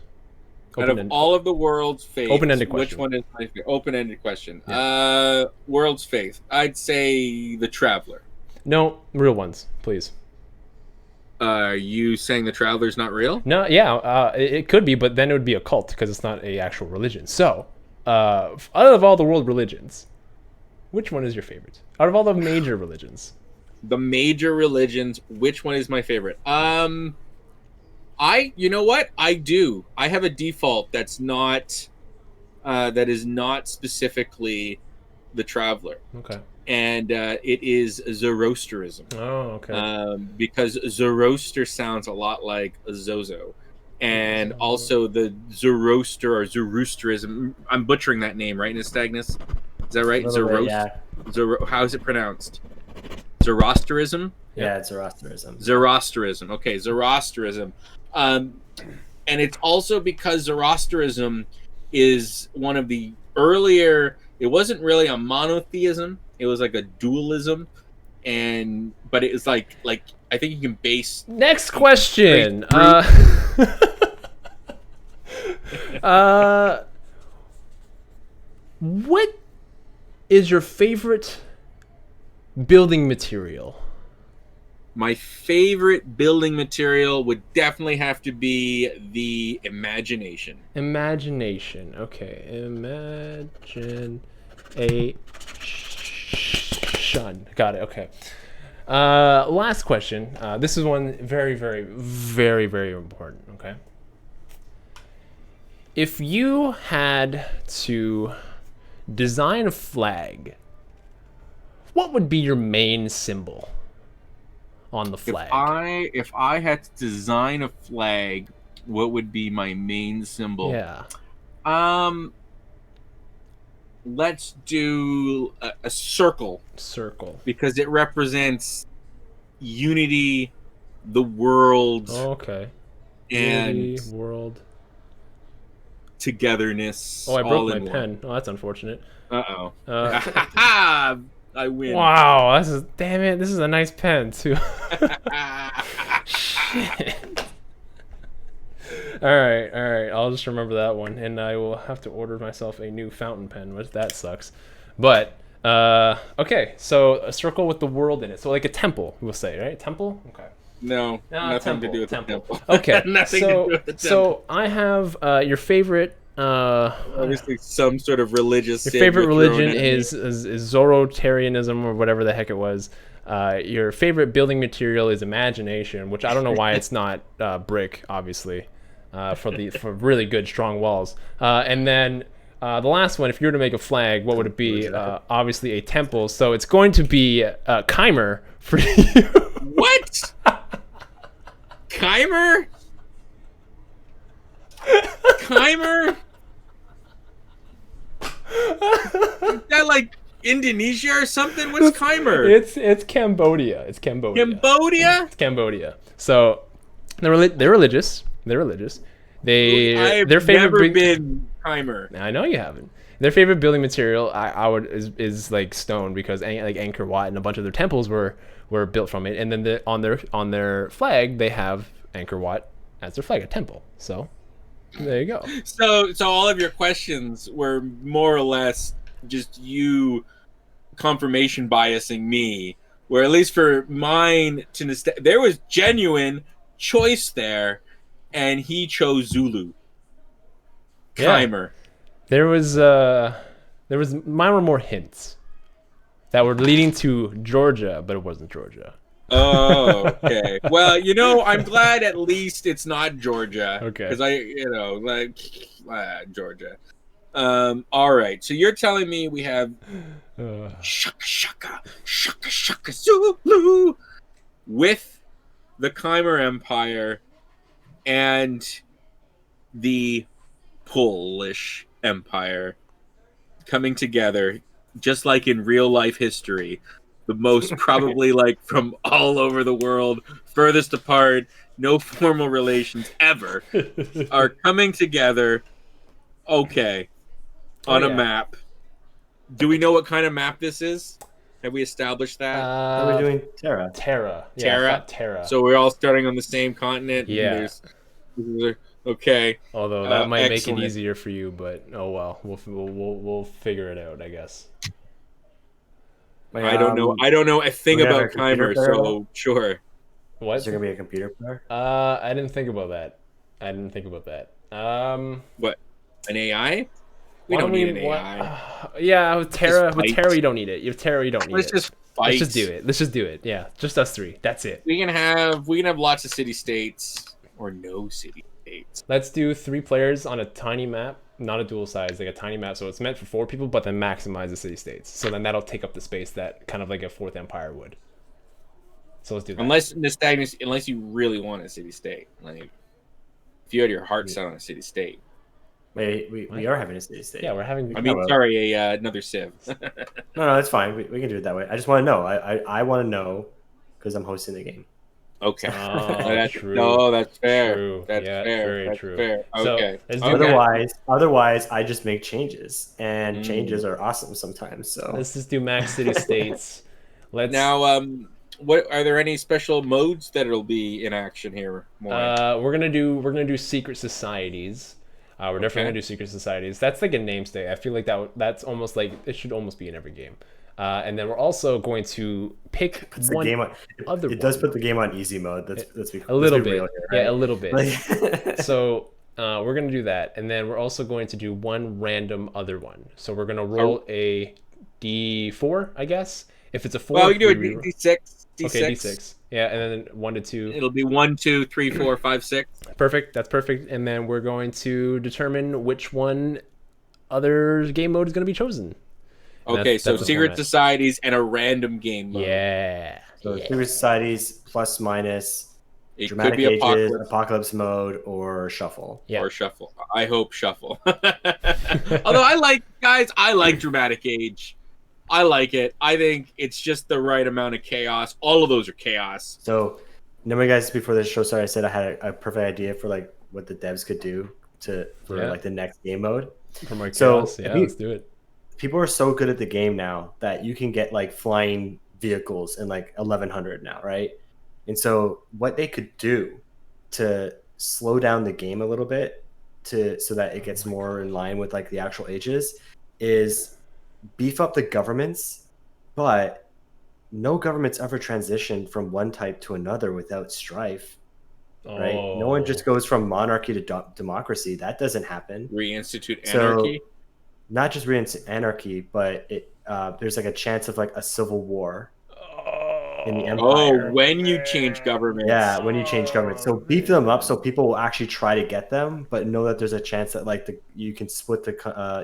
Out of all of the world's faiths, Open-ended which question. one is my favorite? Open-ended question. Yeah. World's faith. I'd say The Traveler. No, real ones, please. Are you saying The Traveler's not real? No, yeah, it could be, but then it would be a cult because it's not a actual religion. So, out of all the world religions, which one is your favorite? Out of all the major religions. The major religions, which one is my favorite? You know what? I have a default that's not that is not specifically The Traveler. Okay. And it is Zoroastrianism. Oh, okay. Because Zoroaster sounds a lot like Zozo. And also the Zoroaster or Zoroastrianism. I'm butchering that name, right, Nystagmus? Is that right? Yeah. How is it pronounced? Zoroastrianism? Yeah, it's Zoroastrianism. Zoroastrianism. Okay, Zoroastrianism. And it's also because Zoroastrianism is one of the earlier. It wasn't really a monotheism. It was like a dualism, but it was like I think you can base. Next question. What is your favorite building material? My favorite building material would definitely have to be the imagination. Imagination. Okay. Imagine a shun. Got it. Okay. Last question. This is one very, very, very, very important. Okay. If you had to design a flag, what would be your main symbol on the flag? If I had to design a flag, what would be my main symbol? Yeah. Let's do a circle. Circle. Because it represents unity, the world. Oh, okay. And unity, world. Togetherness. Oh, I broke my pen. Oh, that's unfortunate. Uh-oh. I win. Wow, damn it. This is a nice pen too. Shit. All right. I'll just remember that one, and I will have to order myself a new fountain pen, which that sucks. But okay, so a circle with the world in it, so like a temple, we'll say, right? Temple. Okay. No, nothing to do with temple. The temple. Okay. Nothing to do with the temple. So I have your favorite. Obviously, some sort of religious. Your favorite religion is Zoroastrianism or whatever the heck it was. Your favorite building material is imagination, which I don't know why it's not brick, obviously, for really good strong walls. And then the last one, if you were to make a flag, what would it be? Obviously a temple, so it's going to be Chimer for you. What? Chimer? Chimer? Is that like Indonesia or something? What's Chimer? It's Cambodia. It's Cambodia. Cambodia? It's Cambodia. So they're religious. They're religious. Their favorite never been Chimer. I know you haven't. Their favorite building material is like stone, because like Angkor Wat and a bunch of their temples were built from it. And then on their flag they have Angkor Wat as their flag, a temple. So there you go. So all of your questions were more or less just you confirmation biasing me, where at least for mine there was genuine choice there, and he chose Zulu. Chimer. There was mine were more hints that were leading to Georgia, but it wasn't Georgia. Oh, okay. Well, I'm glad at least it's not Georgia. Okay. Because Georgia. All right. So you're telling me we have shaka Zulu with the Chimer Empire and the Polish Empire coming together, just like in real life history. The most probably like from all over the world, furthest apart, no formal relations ever, are coming together. Okay, on a map. Do we know what kind of map this is? Have we established that? Are we doing Terra? Terra. Terra. Terra. So we're all starting on the same continent. Yeah. Okay. Although that might make it Excellent. easier for you, but oh well, we'll figure it out, I guess. Wait, I don't know. I don't know a we're thing gonna have a about computer timers, player now? so sure. Is What? there gonna be a computer player? I didn't think about that. I didn't think about that. What? An AI? We Why don't don't need we? an What? AI. Yeah, Let's just With fight. Terra, you don't need it. With Terra, you don't need Let's it. just Let's just do fight. it. Let's just do it. Yeah, just us three. That's it. We can have lots of city states or no city states. Let's do 3 players on a tiny map, not a dual size, like a tiny map. So it's meant for 4 people, but then maximize the city states. So then that'll take up the space that kind of like a fourth empire would. So let's do that. Unless you really want a city state, like if you had your heart set on a city state. Wait, we are having a city state. Yeah, we're having. I mean, sorry, another Civ. No, that's fine. We can do it that way. I just want to know. I want to know because I'm hosting the game. Okay. Oh, true. No, that's fair. True. That's Yeah, fair. very That's true. fair. So, Okay. let's do Okay. Otherwise, I just make changes, and Mm. changes are awesome sometimes. So Let's just do max city states. Let's Now, what are there any special modes that it'll be in action here? we're gonna do secret societies. We're definitely gonna do secret societies. That's like a namesake. I feel like that's almost like it should almost be in every game. And then we're also going to pick it's the one game on, other it does one. put the game on easy mode. Let's be A little let's be bit. real here, Yeah, right? a little bit. Like, So we're gonna do that, and then we're also going to do one random other one. So we're gonna roll a d4, I guess. If it's a 4, Well, we can do a we re- D6. okay, d6. Yeah, and then 1 to 2. It'll be 1, 2, 3, 4, 5, 6. Perfect. That's perfect. And then we're going to determine which one other game mode is going to be chosen. And Okay, so that's the secret format. societies and a random game mode. Yeah. so Yeah. secret societies plus minus It could dramatic be ages, apocalypse apocalypse mode, or shuffle. Yeah. or shuffle. I hope shuffle. Although I like dramatic age. I like it. I think it's just the right amount of chaos. All of those are chaos. So, remember, guys, before the show started, I said I had a perfect idea for like what the devs could do for Yeah. like the next game mode. From our So, chaos. Yeah, if you- let's do it. People are so good at the game now that you can get like flying vehicles in like 1100 now, right? And so, what they could do to slow down the game a little bit so that it gets more in line with like the actual ages is beef up the governments, but no government's ever transitioned from one type to another without strife, right? No one just goes from monarchy to democracy. That doesn't happen. Reinstitute So, anarchy. not just reinstitute anarchy, but there's like a chance of like a civil war in the empire. Oh, when you change governments. Yeah, when you change government. So beef them up so people will actually try to get them, but know that there's a chance that like you can split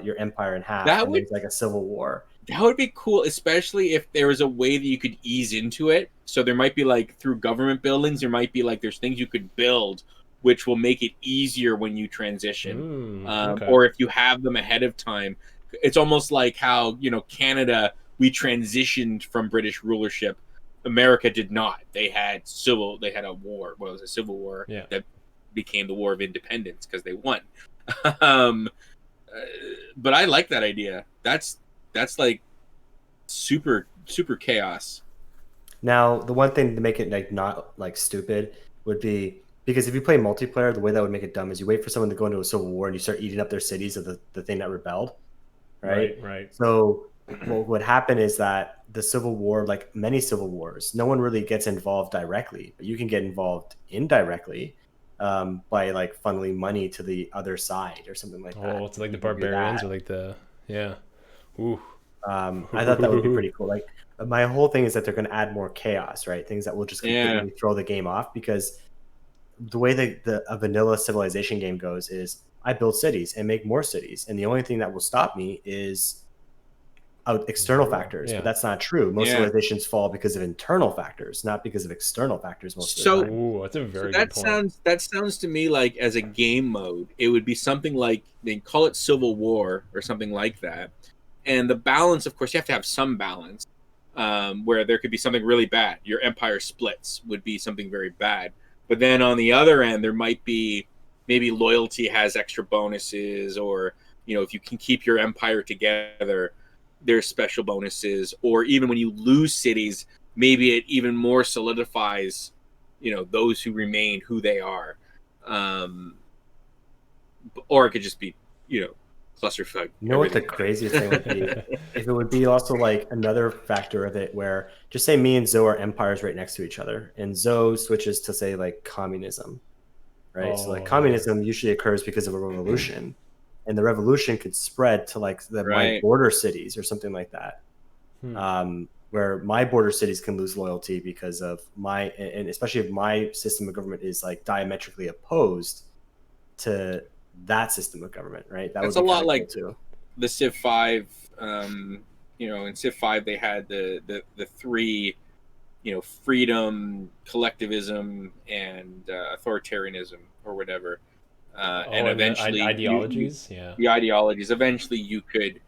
your empire in half That and would- there's like a civil war. That would be cool, especially if there was a way that you could ease into it. So there might be like through government buildings, there might be like there's things you could build which will make it easier when you transition. Okay. Or if you have them ahead of time. It's almost like how, Canada, we transitioned from British rulership. America did not. They had a war. Well, it was a civil war that became the War of Independence because they won. But I like that idea. That's like super chaos. Now, the one thing to make it like not like stupid would be because if you play multiplayer, the way that would make it dumb is you wait for someone to go into a civil war and you start eating up their cities of the thing that rebelled, right? Right. So what would happen is that the civil war, like many civil wars, no one really gets involved directly, but you can get involved indirectly by like funneling money to the other side or something like that. Oh, it's like the barbarians or like the Ooh. I thought that would be pretty cool. Like my whole thing is that they're going to add more chaos, right? Things that will just completely throw the game off because the way that a vanilla civilization game goes is I build cities and make more cities, and the only thing that will stop me is external factors. But that's not true. Most civilizations fall because of internal factors, not because of external factors. Most of the time. Ooh, that's a very good point. That sounds to me like as a game mode, it would be something like they call it Civil War or something like that. And the balance, of course, you have to have some balance where there could be something really bad. Your empire splits would be something very bad. But then on the other end, there might be maybe loyalty has extra bonuses, or if you can keep your empire together, there's special bonuses. Or even when you lose cities, maybe it even more solidifies, those who remain who they are. um, or it could just be, clusterfuck. You know what the craziest thing would be? If it would be also like another factor of it where just say me and Zoe are empires right next to each other, and Zoe switches to say like communism, right? So like Oh yeah. communism usually occurs because of a revolution, and the revolution could spread to like my Right. border cities or something like that. Where my border cities can lose loyalty because of and especially if my system of government is like diametrically opposed to that system of government, right? That would That's a be kind lot of cool like too. the Civ 5. In Civ 5 they had the three, freedom, collectivism, and authoritarianism or whatever. And Oh, and the eventually ideologies. Yeah. the ideologies, eventually you could,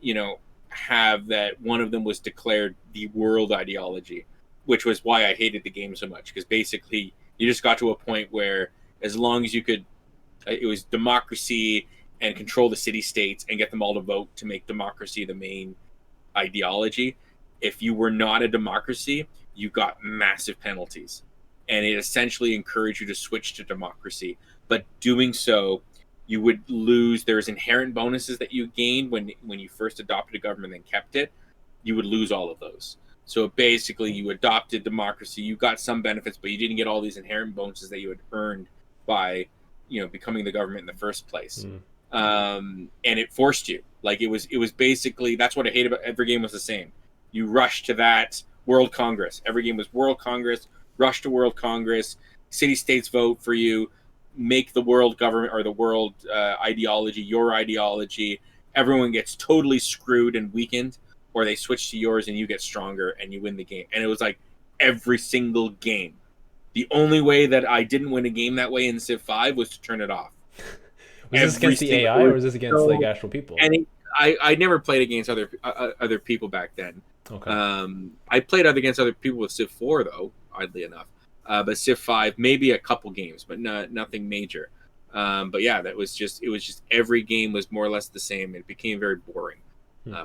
you know, have that one of them was declared the world ideology, which was why I hated the game so much, because basically you just got to a point where as long as you could, it was democracy and control the city states and get them all to vote to make democracy the main ideology. If you were not a democracy, you got massive penalties. And it essentially encouraged you to switch to democracy. But doing so, you would lose. There's inherent bonuses that you gained when you first adopted a government and kept it. You would lose all of those. So basically, you adopted democracy. You got some benefits, but you didn't get all these inherent bonuses that you had earned by, becoming the government in the first place. And it forced you. Like it was basically, that's what I hate about every game was the same. You rush to that World Congress. Every game was World Congress. Rush to World Congress. City states vote for you. Make the world government or the world ideology your ideology. Everyone gets totally screwed and weakened, or they switch to yours and you get stronger and you win the game. And it was like every single game. The only way that I didn't win a game that way in Civ 5 was to turn it off. Was this against the AI or was this against like actual people? And I never played against other people back then. Okay. I played against other people with Civ 4 though, oddly enough. But Civ 5, maybe a couple games, but nothing major. But yeah, it was just every game was more or less the same. It became very boring,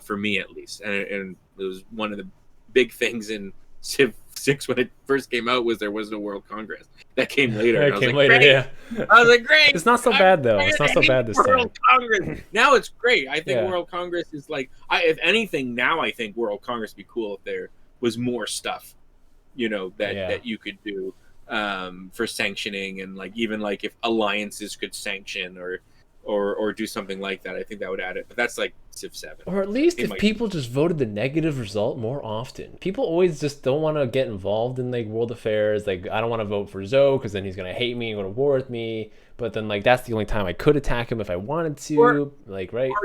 for me at least. And it was one of the big things in Civ 6 when it first came out was there was no World Congress. That came later. It came later, yeah. I was like, great. It's not so bad though. It's not so bad this time. World Congress. Now it's great. I think Yeah. World Congress is like, if anything, now I think World Congress would be cool if there was more stuff, that you could do for sanctioning, and like even like if alliances could sanction or do something like that. I think that would add it. But that's like Civ 7. Or at least if people just voted the negative result more often. People always just don't want to get involved in like world affairs. Like, I don't want to vote for Zoe because then he's gonna hate me and go to war with me. But then like that's the only time I could attack him if I wanted to. Or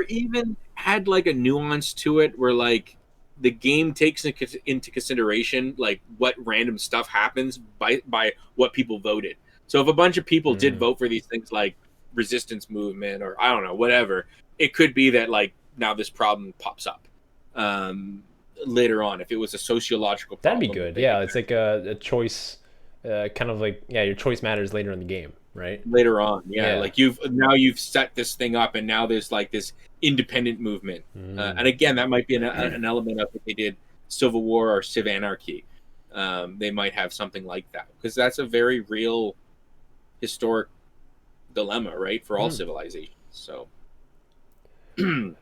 even had like a nuance to it where like the game takes into consideration like what random stuff happens by what people voted. So if a bunch of people did vote for these things like resistance movement or I don't know, whatever, it could be that like now this problem pops up later on if it was a sociological problem. That'd be good. Yeah, it's like a choice, kind of like, yeah, your choice matters later in the game, right? Later on, yeah. Like you've set this thing up and now there's like this independent movement. And again, that might be an element of what they did Civil War or Civ Anarchy. They might have something like that because that's a very real historic dilemma, right, for all civilizations. So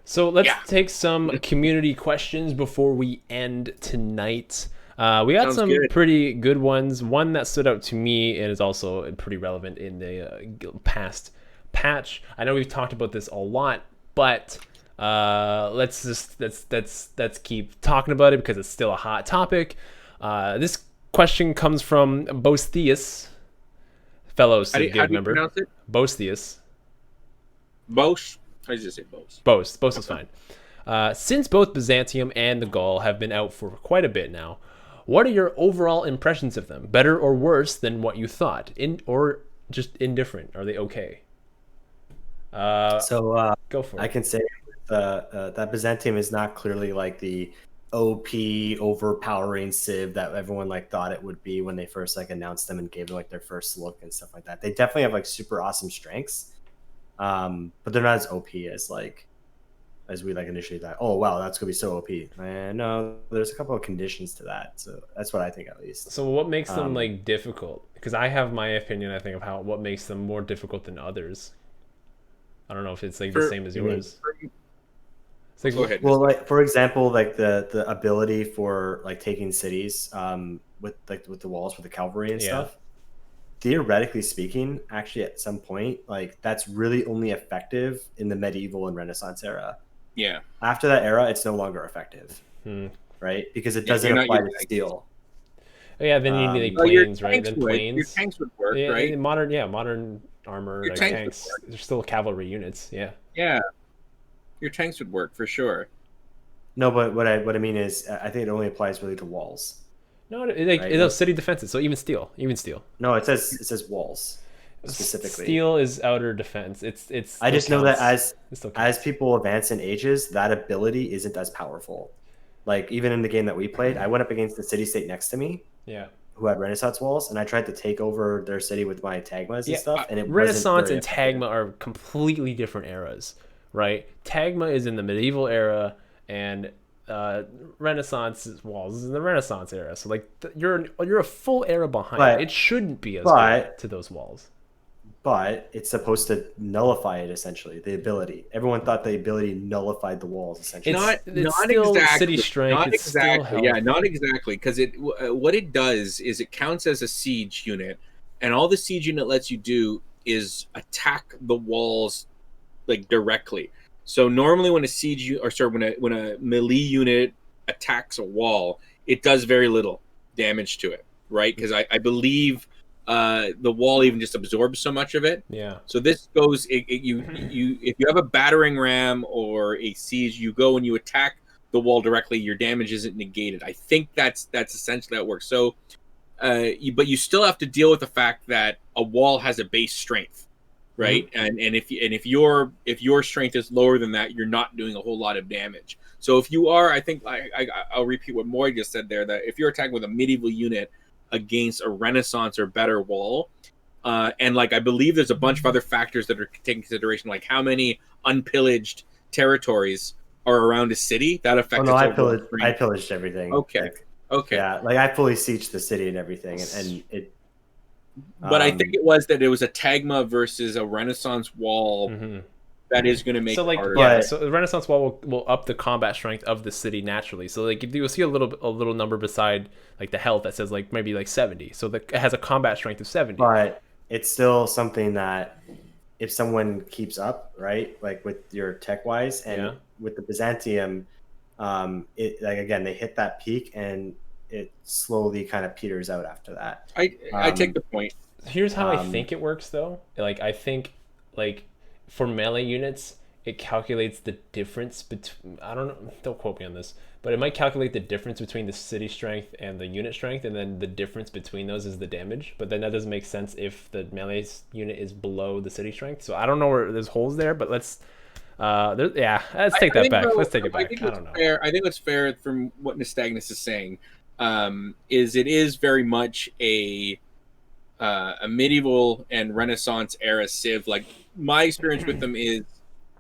so let's take some community questions before we end tonight. We got some pretty good ones. One that stood out to me and is also pretty relevant in the past patch. I know we've talked about this a lot, but let's keep talking about it because it's still a hot topic. This question comes from Bostius, fellow Civ Guild member. Bostius. Bose? I just say Bose. Bose is fine. Since both Byzantium and the Gaul have been out for quite a bit now, what are your overall impressions of them? Better or worse than what you thought? Or just indifferent? Are they okay? So go for it. I can say that Byzantium is not clearly like the OP overpowering Civ that everyone like thought it would be when they first like announced them and gave them like their first look and stuff like that. They definitely have like super awesome strengths, but they're not as OP as we like initially thought. Oh wow, that's gonna be so OP. And no, there's a couple of conditions to that, so that's what I think at least. So what makes them like difficult? because I have my opinion, I think, of what makes them more difficult than others. I don't know if it's like the For, same as You mean- yours. It's like, go ahead. Well, Mister. like for example, like the ability for like taking cities with the walls with the cavalry and Yeah. stuff. Theoretically speaking, actually at some point, like that's really only effective in the medieval and Renaissance era. Yeah. After that era, it's no longer effective, Hmm. right? Because it Yeah, doesn't you're not apply using to that. steel. Oh, yeah, then you need like Well, your planes, right? tanks Then would. Your planes. tanks would work, Yeah, right? modern armor, Your like tanks would tanks, work. they're still cavalry units. Yeah. Yeah. Your tanks would work for sure. No, but what I mean is, I think it only applies really to walls, No, like right? those city defenses. So even steel. No, it says walls specifically. Steel is outer defense. It's I still just know that counts. It still as counts. people advance in ages, that ability isn't as powerful. Like even in the game that we played, I went up against the city state next to me Yeah. who had Renaissance walls, and I tried to take over their city with my tagmas and Yeah, stuff, and it wasn't Renaissance very and effective. Tagma are completely different eras, right? Tagma is in the medieval era, and Renaissance walls is in the Renaissance era. So like you're a full era behind. But It shouldn't be as but good to those walls. but it's supposed to nullify it essentially. The ability. Everyone thought the ability nullified the walls essentially. It's still city strength. Not It's still exactly. Yeah, health. not exactly. Because what it does is it counts as a siege unit, and all the siege unit lets you do is attack the walls like directly. So normally when a when a melee unit attacks a wall, it does very little damage to it, right? Because I believe the wall even just absorbs so much of it. Yeah. So this goes you if you have a battering ram or a siege, you go and you attack the wall directly. Your damage isn't negated. I think that's essentially how it works. So, but you still have to deal with the fact that a wall has a base strength, right? And if your strength is lower than that, you're not doing a whole lot of damage. So if you are, I think I'll repeat what Moy just said there, that if you're attacking with a medieval unit against a Renaissance or better wall, and like I believe there's a bunch of other factors that are taken consideration, like how many unpillaged territories are around a city that affects. Oh no, its I overall pillaged. strength. I pillaged everything. Okay. Like, Okay. yeah, like I fully sieged the city and everything, and it. But I think it was that it was a Tagma versus a Renaissance wall Mm-hmm. that is going to make So it like harder. yeah, But- so the Renaissance wall will up the combat strength of the city naturally. So like you'll see a little number beside like the health that says like maybe like 70. So it has a combat strength of 70. But it's still something that if someone keeps up, right, like with your tech wise, and Yeah. with the Byzantium, it like again they hit that peak and it slowly kind of peters out after that. I take the point. Here's how I Um, think it works though. Like I think like for melee units, it calculates the difference between I don't know, don't quote me on this, but it might calculate the difference between the city strength and the unit strength, and then the difference between those is the damage. But then that doesn't make sense if the melee unit is below the city strength. So I don't know where there's holes there, but let's let's take that back. Let's take it back. I don't know. I think what's fair from what Nystagmus is saying is it is very much a medieval and Renaissance era civ. Like my experience with them is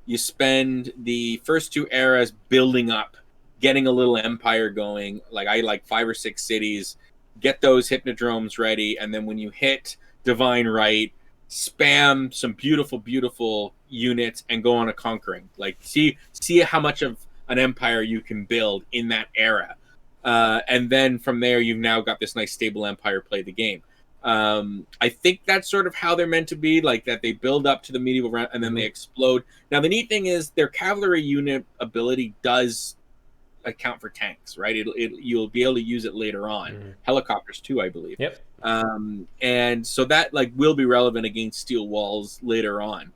you spend the first two eras building up, getting a little empire going. Like I like 5 or 6 cities, get those hypnodromes ready, and then when you hit Divine Right, spam some beautiful units and go on a conquering. Like see how much of an empire you can build in that era, and then from there you've now got this nice stable empire. Play the game. I think that's sort of how they're meant to be, like that they build up to the medieval round and then they explode. Now the neat thing is their cavalry unit ability does account for tanks, right? You'll be able to use it later on. Helicopters too, I believe. Yep. And so that like will be relevant against steel walls later on.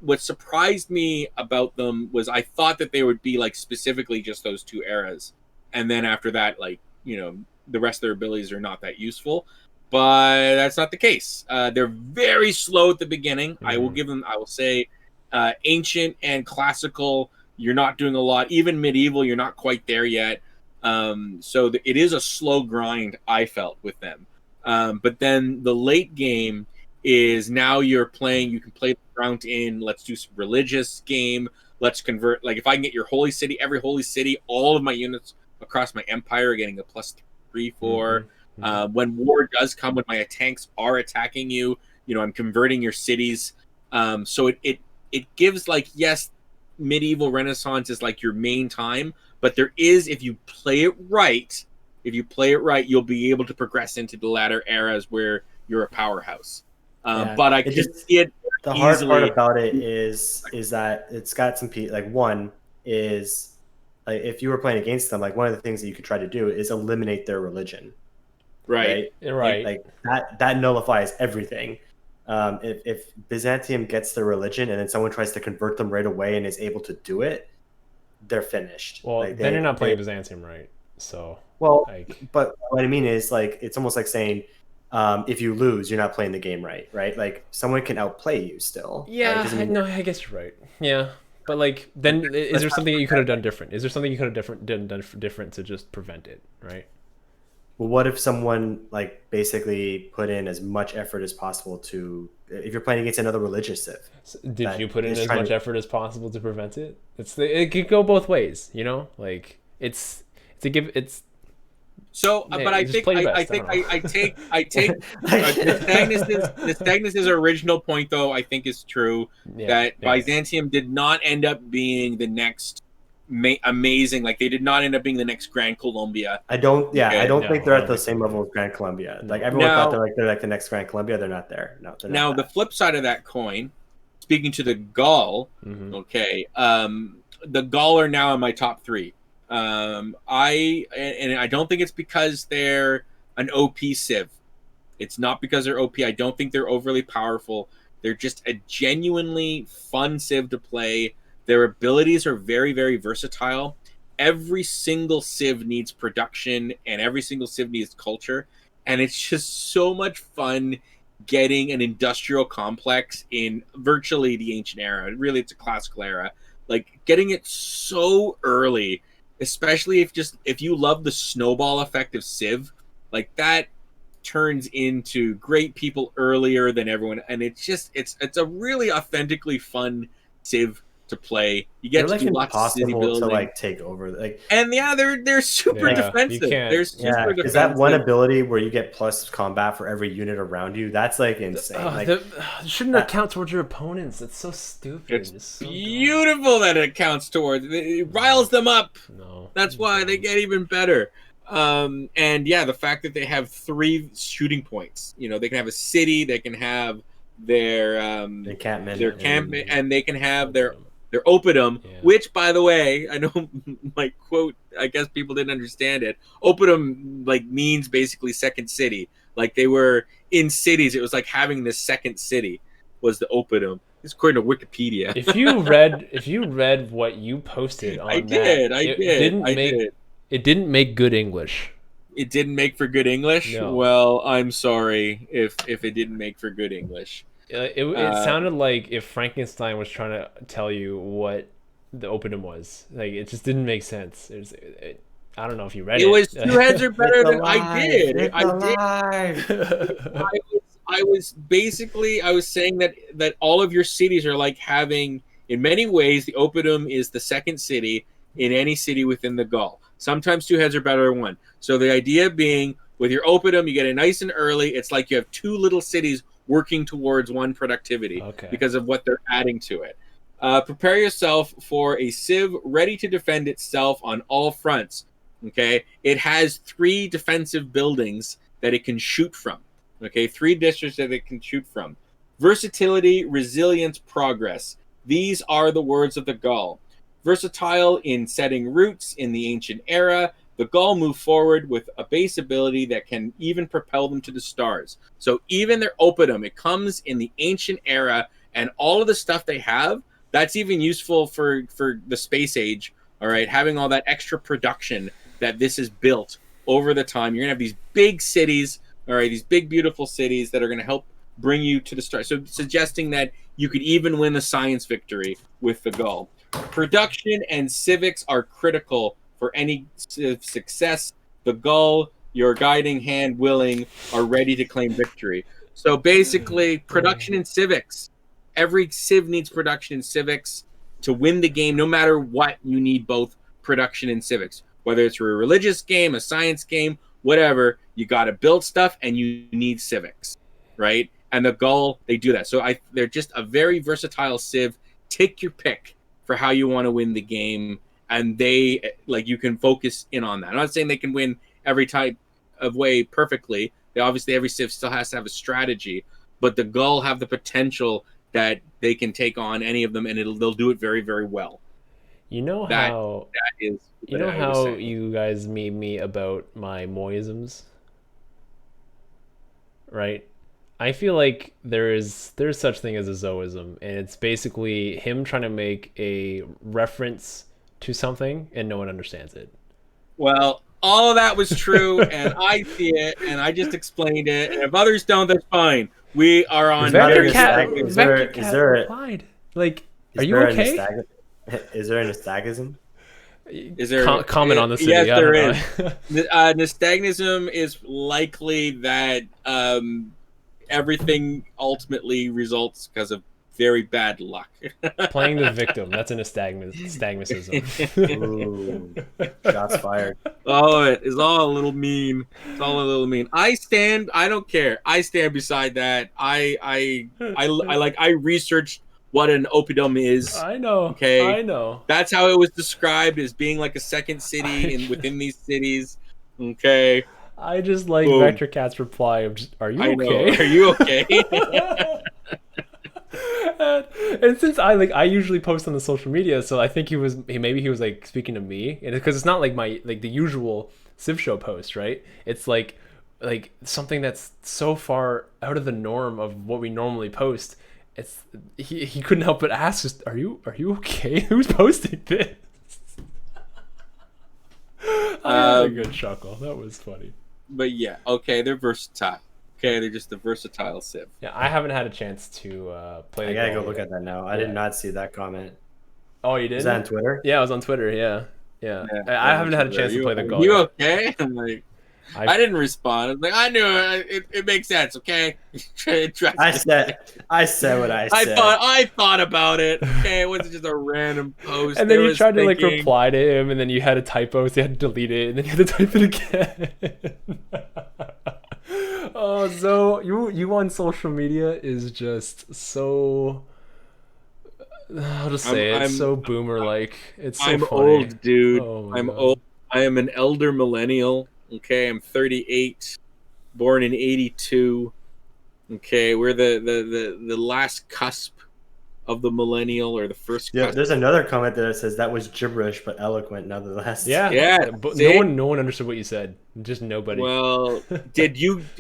What surprised me about them was I thought that they would be like specifically just those two eras, and then after that, like the rest of their abilities are not that useful. But that's not the case. They're very slow at the beginning. I will say ancient and classical, you're not doing a lot. Even medieval, you're not quite there yet. So it is a slow grind, I felt, with them. But then the late game is now you can play the round in, let's do some religious game. Let's convert, like if I can get your holy city, every holy city, all of my units across my empire are getting a +3/4. When war does come, when my tanks are attacking you, I'm converting your cities. So it gives, like, yes, medieval Renaissance is like your main time, but there is, if you play it right, you'll be able to progress into the latter eras where you're a powerhouse. Yeah, But I it could just see it the hard part easily. about it is that it's got some like one is like if you were playing against them, like one of the things that you could try to do is eliminate their religion, Right. right? Right. Like that nullifies everything. If Byzantium gets their religion and then someone tries to convert them right away and is able to do it, they're finished. Well, Like then you're not playing they Byzantium right. So, well, like, but what I mean is like it's almost like saying if you lose, you're not playing the game right, right? Like someone can outplay you still, right? Doesn't yeah, mean no, I guess you're right. Yeah, but like, then is there something that you could have done different? Is there something you could have done different to just prevent it, right? well, what if someone like basically put in as much effort as possible to if you're playing against another religious civ So did you that put in is as trying much to effort as possible to prevent it? It could go both ways, you know. Like it's a give. It's So, yeah, but I just think play your I best. I think don't know. I take the Stagnus's original point, though, I think is true, Yeah, that yeah. Byzantium did not end up being the next amazing. Like, they did not end up being the next Grand Colombia. I don't yeah, I Okay. don't think No, they're I at don't the think so same level either. of Grand Columbia. Like No. everyone thought Now, they're like the next Grand Columbia, they're not there. No, they're not the that. flip side of that coin, speaking to the Gaul, Mm-hmm. okay, the Gaul are now in my top three. I don't think it's because they're an OP civ. It's not because they're OP. I don't think they're overly powerful. They're just a genuinely fun civ to play. Their abilities are very, very versatile. Every single civ needs production, and every single civ needs culture. And it's just so much fun getting an industrial complex in virtually the ancient era. Really, it's a classical era. Like, getting it so early, especially if you love the snowball effect of civ, like that turns into great people earlier than everyone, and it's a really authentically fun civ to play. You They're get to like do lots of city impossible to building, like take over. Like and yeah, they're super Yeah, you defensive. can't. They're yeah, super because that one defensive. ability where you get plus combat for every unit around you, that's like insane. Like Shouldn't that, account towards your opponents. That's so stupid. It's It's so dumb. beautiful that it counts towards. It riles them up. No, That's why they get even better. And yeah, the fact that they have 3 shooting points. They can have a city, they can have their encampment their camp, and they can have their Opium. oppidum, Yeah. which, by the way, I know my quote, I guess people didn't understand it. Oppidum, like, means basically second city. Like, they were in cities. It was like having this second city was the oppidum. It's according to Wikipedia. If you read what you posted I on that, did. I it did. didn't I make did. it didn't make good English. It didn't make for good English. No. Well, I'm sorry if it didn't make for good English. It sounded like if Frankenstein was trying to tell you what the opium was. Like, it just didn't make sense. I don't know if you read It it. was 2 heads are better it's than alive, I did. It's I did. alive. I was saying that all of your cities are like having, in many ways, the oppidum is the second city in any city within the Gaul. Sometimes 2 heads are better than 1. So the idea being, with your oppidum, you get it nice and early. It's like you have 2 little cities working towards 1 productivity Okay. because of what they're adding to it. Prepare yourself for a civ ready to defend itself on all fronts. Okay, it has 3 defensive buildings that it can shoot from. Okay, 3 districts that it can shoot from. Versatility, resilience, progress. These are the words of the Gaul. Versatile in setting roots in the ancient era, the Gaul move forward with a base ability that can even propel them to the stars. So even their oppidum, it comes in the ancient era, and all of the stuff they have, that's even useful for the space age. All right, having all that extra production that this is built over the time. You're gonna have these big cities, all right, these big beautiful cities that are gonna help bring you to the start. So suggesting that you could even win the science victory with the Gaul. Production and civics are critical for any success. The Gaul, your guiding hand willing, are ready to claim victory. So basically, production and civics. Every civ needs production and civics to win the game. No matter what, you need both production and civics. Whether it's a religious game, a science game, whatever. You got to build stuff, and you need civics, right? And the Gull, they do that. So they're just a very versatile civ. Take your pick for how you want to win the game, and you can focus in on that. I'm not saying they can win every type of way perfectly. Obviously every civ still has to have a strategy, but the Gull have the potential that they can take on any of them, and they'll do it very, very well. You know how you guys meme me about my Moisms, right? I feel like there's such thing as a Zoism, and it's basically him trying to make a reference to something and no one understands it. Well, all of that was true, and I see it, and I just explained it. And if others don't, that's fine. We are on. Vector Cat replied. Like, are you okay? Is there a nystagnism? Is there comment on the city? Yes, there is. Nystagnism is likely that everything ultimately results because of very bad luck. Playing the victim. That's a nystagmism. Ooh, shots fired. Oh, it is all a little mean. It's all a little mean. I don't care. I stand beside that. I researched what an oppidum is. I know. Okay. I know. That's how it was described, as being like a second city within these cities. Okay. I just like Vector Cat's reply of are you okay? Are you okay? And since I usually post on the social media, so I think he was like speaking to me, and because it's not like the usual TheCivShow post, right? It's like something that's so far out of the norm of what we normally post. It's he couldn't help but ask, just, are you okay? Who's posting this? I had a good chuckle. That was funny. But yeah, okay, they're versatile. Okay, they're just a versatile civ. Yeah, I haven't had a chance to play. I gotta go look at that now. I did not see that comment. Oh, you did? Is that on Twitter? Yeah, it was on Twitter. Yeah. I haven't had a chance to play the goal. You okay? I'm like, I didn't respond. I was like, I knew it. It makes sense. Okay. I said what I said. I thought about it. Okay, it wasn't just a random post. And then you tried to reply to him, and then you had a typo, so you had to delete it, and then you had to type it again. Oh, so you on social media is just so. I'll just say it's so boomer-like. It's so I'm funny. old, dude. Oh, I'm God. old. I am an elder millennial. Okay, I'm 38, born in 82. Okay, we're the last cusp of the millennial, or the first. Yeah, there's another comment that says that was gibberish but eloquent nonetheless. Yeah. But no one understood what you said. Just nobody. Well,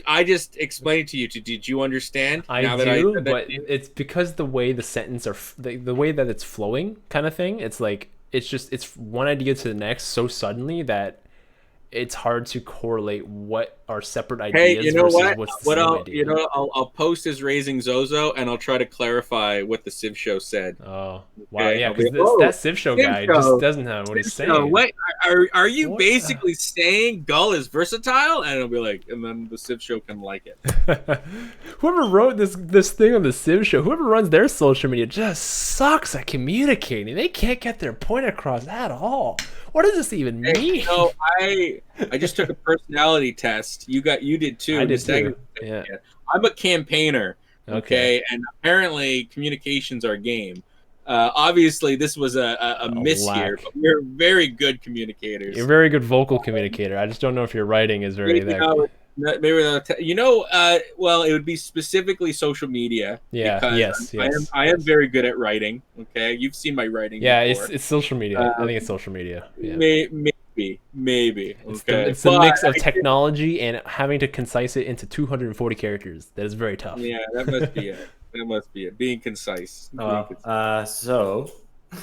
I just explained it to you. Did you understand? But it's because the way the sentence the way that it's flowing, kind of thing. It's like it's one idea to the next so suddenly that it's hard to correlate what are separate ideas. Hey, you know versus what? What's the same idea. I'll post as Raising Zozo, and I'll try to clarify what the TheCivShow said. Oh, wow, okay? yeah, because that TheCivShow guy just doesn't have what he's saying. What are you basically saying? Gull is versatile, and it'll be like, and then the TheCivShow can like it. Whoever wrote this thing on the TheCivShow, whoever runs their social media, just sucks at communicating. They can't get their point across at all. What does this even mean? I just took a personality test. You did too. I did too. Yeah. I'm a campaigner. Okay. And apparently communications are game. Obviously this was a miss here, but we're very good communicators. You're a very good vocal communicator. I just don't know if your writing is very maybe well, it would be specifically social media. Yeah. Yes. I am very good at writing. Okay, you've seen my writing. Yeah, before. it's social media. I think it's social media. Yeah. Maybe. It's the mix of technology and having to concise it into 240 characters. That is very tough. Yeah, that must be it. That must be it. Being concise. So. Do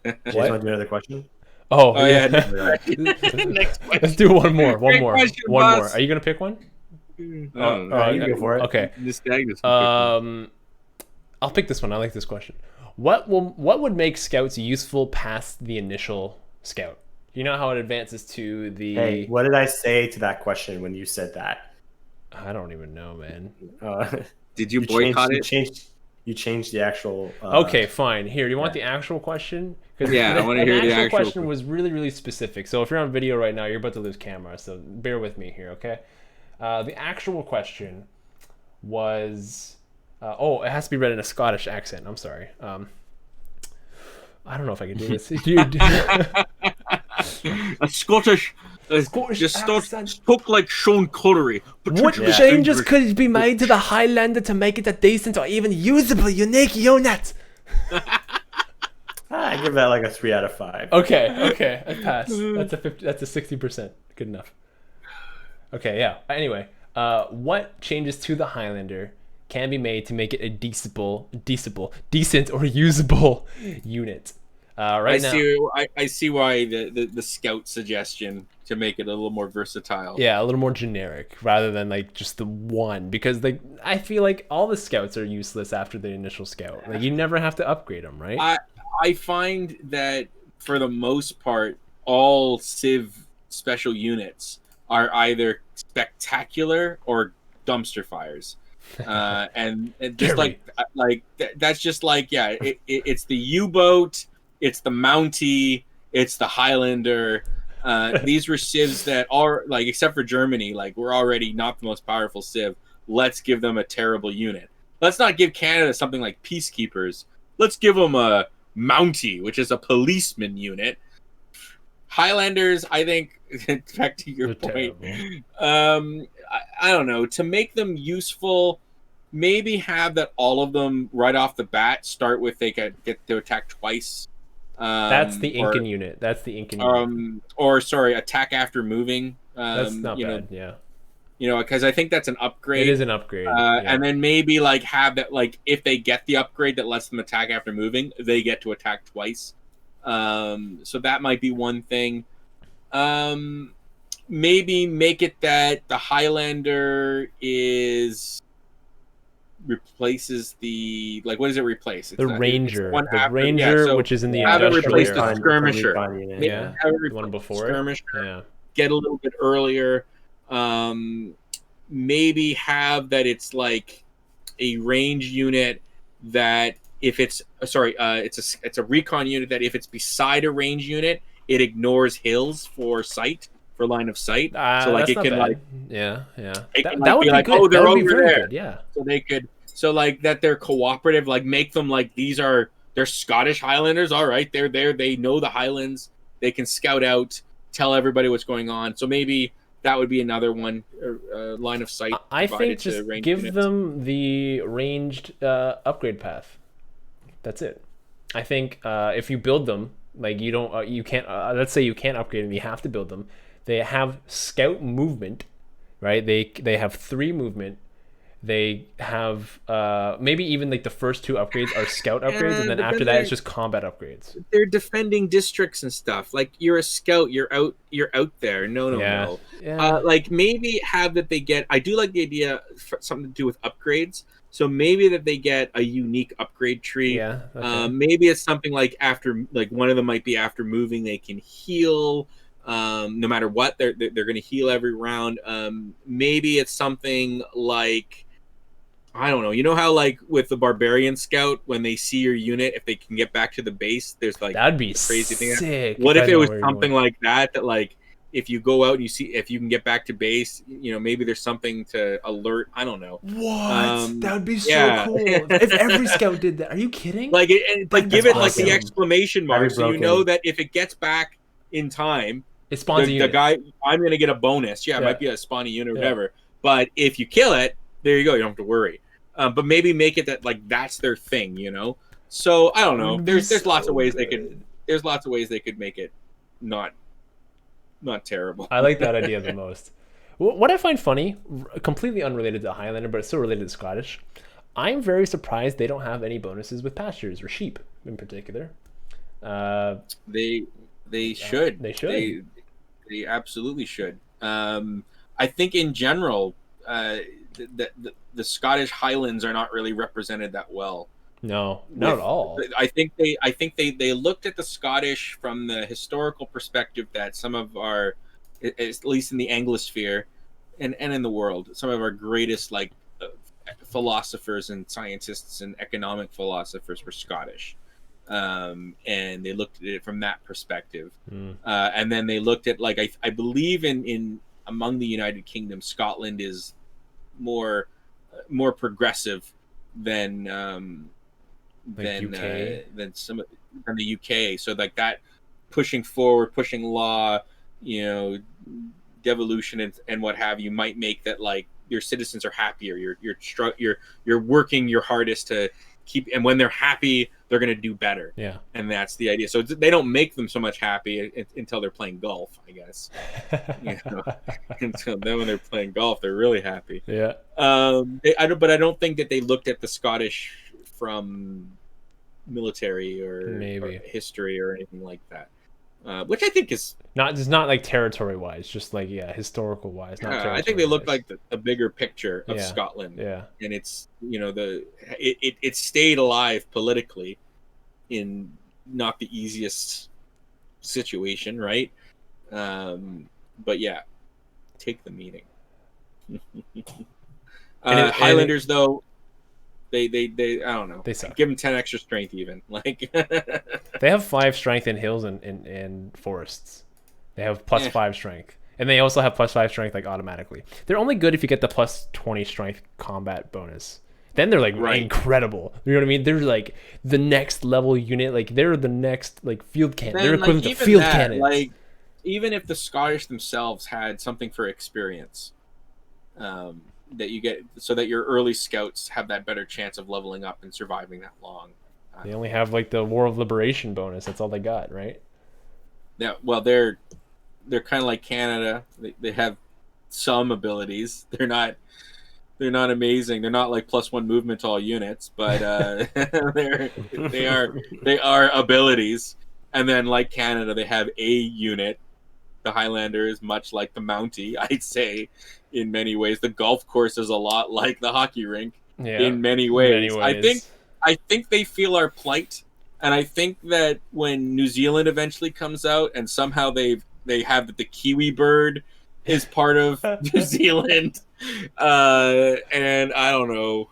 you want to do another question? Oh yeah. Next question. Let's do one more. One more. boss. Are you gonna pick one? You can go for it. Okay. I'll pick this one. I like this question. What would make scouts useful past the initial scout? You know how it advances to the. Hey, what did I say to that question when you said that? I don't even know, man. Did you boycott it? You change the actual. Okay, fine. Here, you want the actual question? Because Yeah, I want to an hear the actual actual question was really, really specific. So if you're on video right now, you're about to lose camera. So bear with me here, okay? The actual question was, oh, it has to be read in a Scottish accent. I'm sorry. I don't know if I can do this, dude. A Scottish, Scottish just accent. spoke like Sean Connery. What Potentially changes dangerous. could be made to the Highlander to make it a decent or even usable unique unit? I give that like a 3 out of 5. Okay, I pass. That's a 50. That's a 60%. Good enough. Okay, yeah. Anyway, what changes to the Highlander can be made to make it a decent or usable unit? Right now, I see why the scout suggestion to make it a little more versatile. yeah, a little more generic rather than like just the one, because like I feel like all the scouts are useless after the initial scout. Like you never have to upgrade them, right? I find that for the most part, all Civ special units are either spectacular or dumpster fires, and just Gary. that's just like yeah, it's the U-boat, it's the Mountie, it's the Highlander. These were civs that are like, except for Germany, like we're already not the most powerful civ. Let's give them a terrible unit. Let's not give Canada something like peacekeepers. Let's give them a Mountie, which is a policeman unit. Highlanders, I think, back to your They're point, I don't know, to make them useful, maybe have that all of them right off the bat start with they get to attack twice. That's the Incan unit. That's the Incan unit. Or sorry, attack after moving. That's not bad. Yeah. Because I think that's an upgrade. It is an upgrade. And then maybe like have that, like if they get the upgrade that lets them attack after moving, they get to attack twice. So that might be one thing. Maybe make it that the Highlander replaces the, like, what does it replace? The Ranger. The Ranger, so which is in the have it industrial replace era. the skirmisher. Yeah. Have it The one before skirmisher. Yeah. Get a little bit earlier. Maybe have that it's like a range unit that if it's it's a recon unit that if it's beside a range unit, it ignores hills for line of sight. So like it can like yeah. That would be like, good. oh, they're that would over be very there. Good. Yeah. So they could like that they're cooperative, like make them like they're Scottish Highlanders. All right, they're there. They know the Highlands. They can scout out, tell everybody what's going on. So maybe that would be another one, line of sight. I think just give them the ranged upgrade path. That's it. I think if you build them, like you can't. Let's say you can't upgrade them, you have to build them. They have scout movement, right? They have 3 movement. They have maybe even like the first 2 upgrades are scout upgrades, and then after that it's just combat upgrades. They're defending districts and stuff. Like you're a scout, you're out there. No. Yeah. Like maybe have that they get. I do like the idea for something to do with upgrades. So maybe that they get a unique upgrade tree. Yeah. Okay. Maybe it's something like after, like one of them might be after moving they can heal. No matter what, they're going to heal every round. Maybe it's something like, I don't know. You know how like with the Barbarian Scout, when they see your unit, if they can get back to the base, there's like that'd be crazy sick. thing. What if it was something like that? That like if you go out and you see if you can get back to base, maybe there's something to alert. I don't know. What? That would be so cool. If every scout did that. Are you kidding? Like but give it like the exclamation mark, so you know broken. that if it gets back in time, it spawns the guy, I'm going to get a bonus. Yeah, it might be a spawny unit or whatever. But if you kill it, there you go. You don't have to worry. But maybe make it that like that's their thing, So I don't know. There's lots of ways they could. There's lots of ways they could make it not terrible. I like that idea the most. What I find funny, completely unrelated to Highlander, but it's still related to Scottish. I'm very surprised they don't have any bonuses with pastures or sheep in particular. They should. They should. They absolutely should. I think in general, the Scottish Highlands are not really represented that well. No, not at all. I think they looked at the Scottish from the historical perspective that some of our, at least in the Anglosphere, and in the world, some of our greatest like philosophers and scientists and economic philosophers were Scottish, and they looked at it from that perspective. And then they looked at, like, I believe in among the United Kingdom, Scotland is more progressive than Like UK? Than the UK. So like that pushing forward, pushing law, you know, devolution and what have you, might make that like your citizens are happier. You're working your hardest to keep, and when they're happy, they're going to do better. Yeah. And that's the idea. So they don't make them so much happy until they're playing golf, I guess. You know, until then when they're playing golf, they're really happy. Yeah. But I don't think that they looked at the Scottish from military or history or anything like that. Which I think is just not like territory wise, just like historical wise. I think they look like the bigger picture of Scotland. Yeah, and it's it stayed alive politically in not the easiest situation, right? But yeah, take the meeting. Highlanders though. They I don't know. They suck. Give them 10 extra strength even. Like they have 5 strength in hills and forests. They have plus 5 strength. And they also have plus 5 strength like automatically. They're only good if you get the plus 20 strength combat bonus. Then they're like incredible. You know what I mean? They're like the next level unit. Like they're the next like field cannon. They're equivalent to field cannons. Like even if the Scottish themselves had something for experience, that you get, so that your early scouts have that better chance of leveling up and surviving that long. They only have like the War of Liberation bonus. That's all they got, right? Yeah. Well, they're kind of like Canada. They have some abilities. They're not amazing. They're not like +1 movement to all units, but they are abilities. And then like Canada, they have a unit. The Highlander is much like the Mountie, I'd say, in many ways. The golf course is a lot like the hockey rink in many ways. I think they feel our plight, and I think that when New Zealand eventually comes out, and somehow they have the Kiwi bird is part of New Zealand, and I don't know.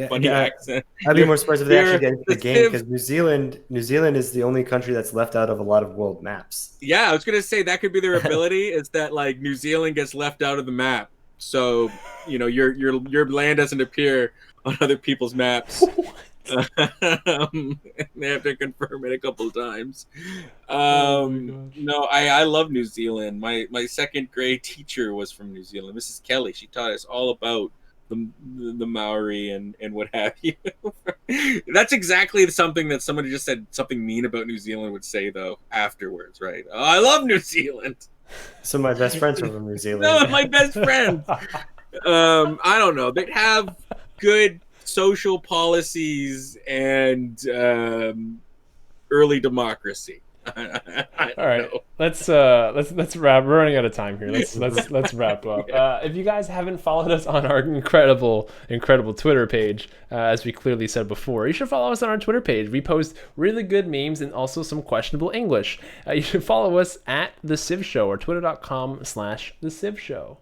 Funny accent. I'd be more surprised if they actually get into the game, because New Zealand is the only country that's left out of a lot of world maps. Yeah, I was gonna say that could be their ability. Is that like New Zealand gets left out of the map, so your land doesn't appear on other people's maps. They have to confirm it a couple of times. No, I love New Zealand. My second grade teacher was from New Zealand, Mrs. Kelly. She taught us all about the Maori and what have you. That's exactly something that somebody just said something mean about New Zealand would say though afterwards, right? Oh, I love New Zealand. Some of my best friends are from New Zealand. No, my best friends. I don't know. They have good social policies and early democracy. All right, let's wrap. We're running out of time here. Let's wrap up. If you guys haven't followed us on our incredible Twitter page, as we clearly said before, you should follow us on our Twitter page. We post really good memes and also some questionable English. You should follow us at TheCivShow or twitter.com/TheCivShow.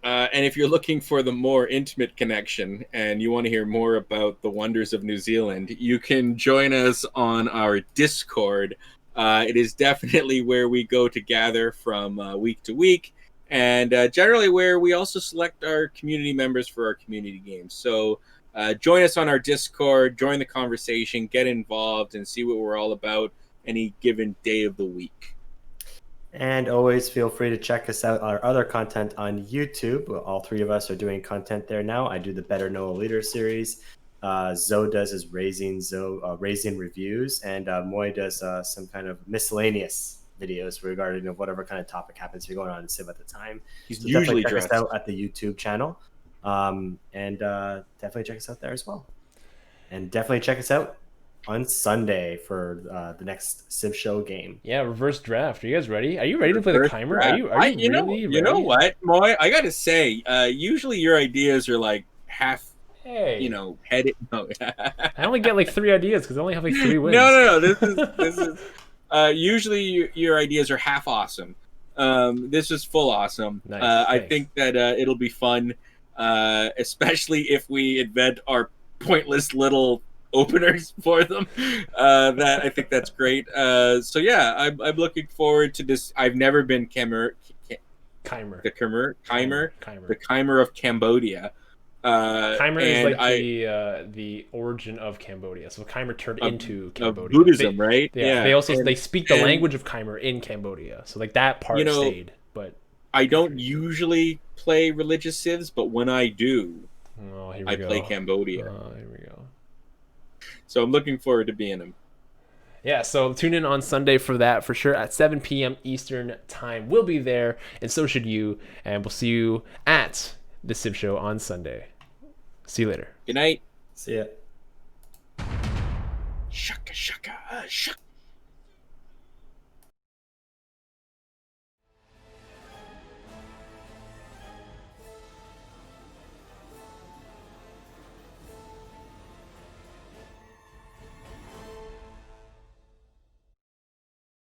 And if you're looking for the more intimate connection and you want to hear more about the wonders of New Zealand, you can join us on our Discord. It is definitely where we go to gather from week to week, and generally where we also select our community members for our community games. So join us on our Discord, join the conversation, get involved, and see what we're all about any given day of the week. And always feel free to check us out, our other content on YouTube. All 3 of us are doing content there now. I do the Better Know a Leader series. Zoe does his Raising reviews, and Moy does some kind of miscellaneous videos regarding whatever kind of topic happens to be going on in Civ at the time. He's so usually definitely dressed check us out at the YouTube channel, and definitely check us out there as well. And definitely check us out on Sunday for the next TheCivShow game. Yeah, reverse draft. Are you guys ready? Are you ready to play the Chimer? Are you really ready? You know what, Moy? I gotta say, usually your ideas are like half. Hey. Headed. No. I only get like 3 ideas because I only have like 3 wins. No. This is usually your ideas are half awesome. This is full awesome. Nice, I think that it'll be fun. especially if we invent our pointless little openers for them. That I think that's great. So yeah, I'm looking forward to this. I've never been Chimer. The Chimer of Cambodia. Chimer is And like the origin of Cambodia. So Chimer turned into of Cambodia. Buddhism, right? Yeah. They also and, they speak the language of Chimer in Cambodia. So like that part stayed, but I don't usually play religious civs, but when I do, here we I go. play Cambodia. Here we go. So I'm looking forward to being him. Yeah, so tune in on Sunday for that for sure at 7 p.m. Eastern time. We'll be there, and so should you. And we'll see you at the Civ Show on Sunday. See you later. Good night. See ya. Shaka shaka shaka.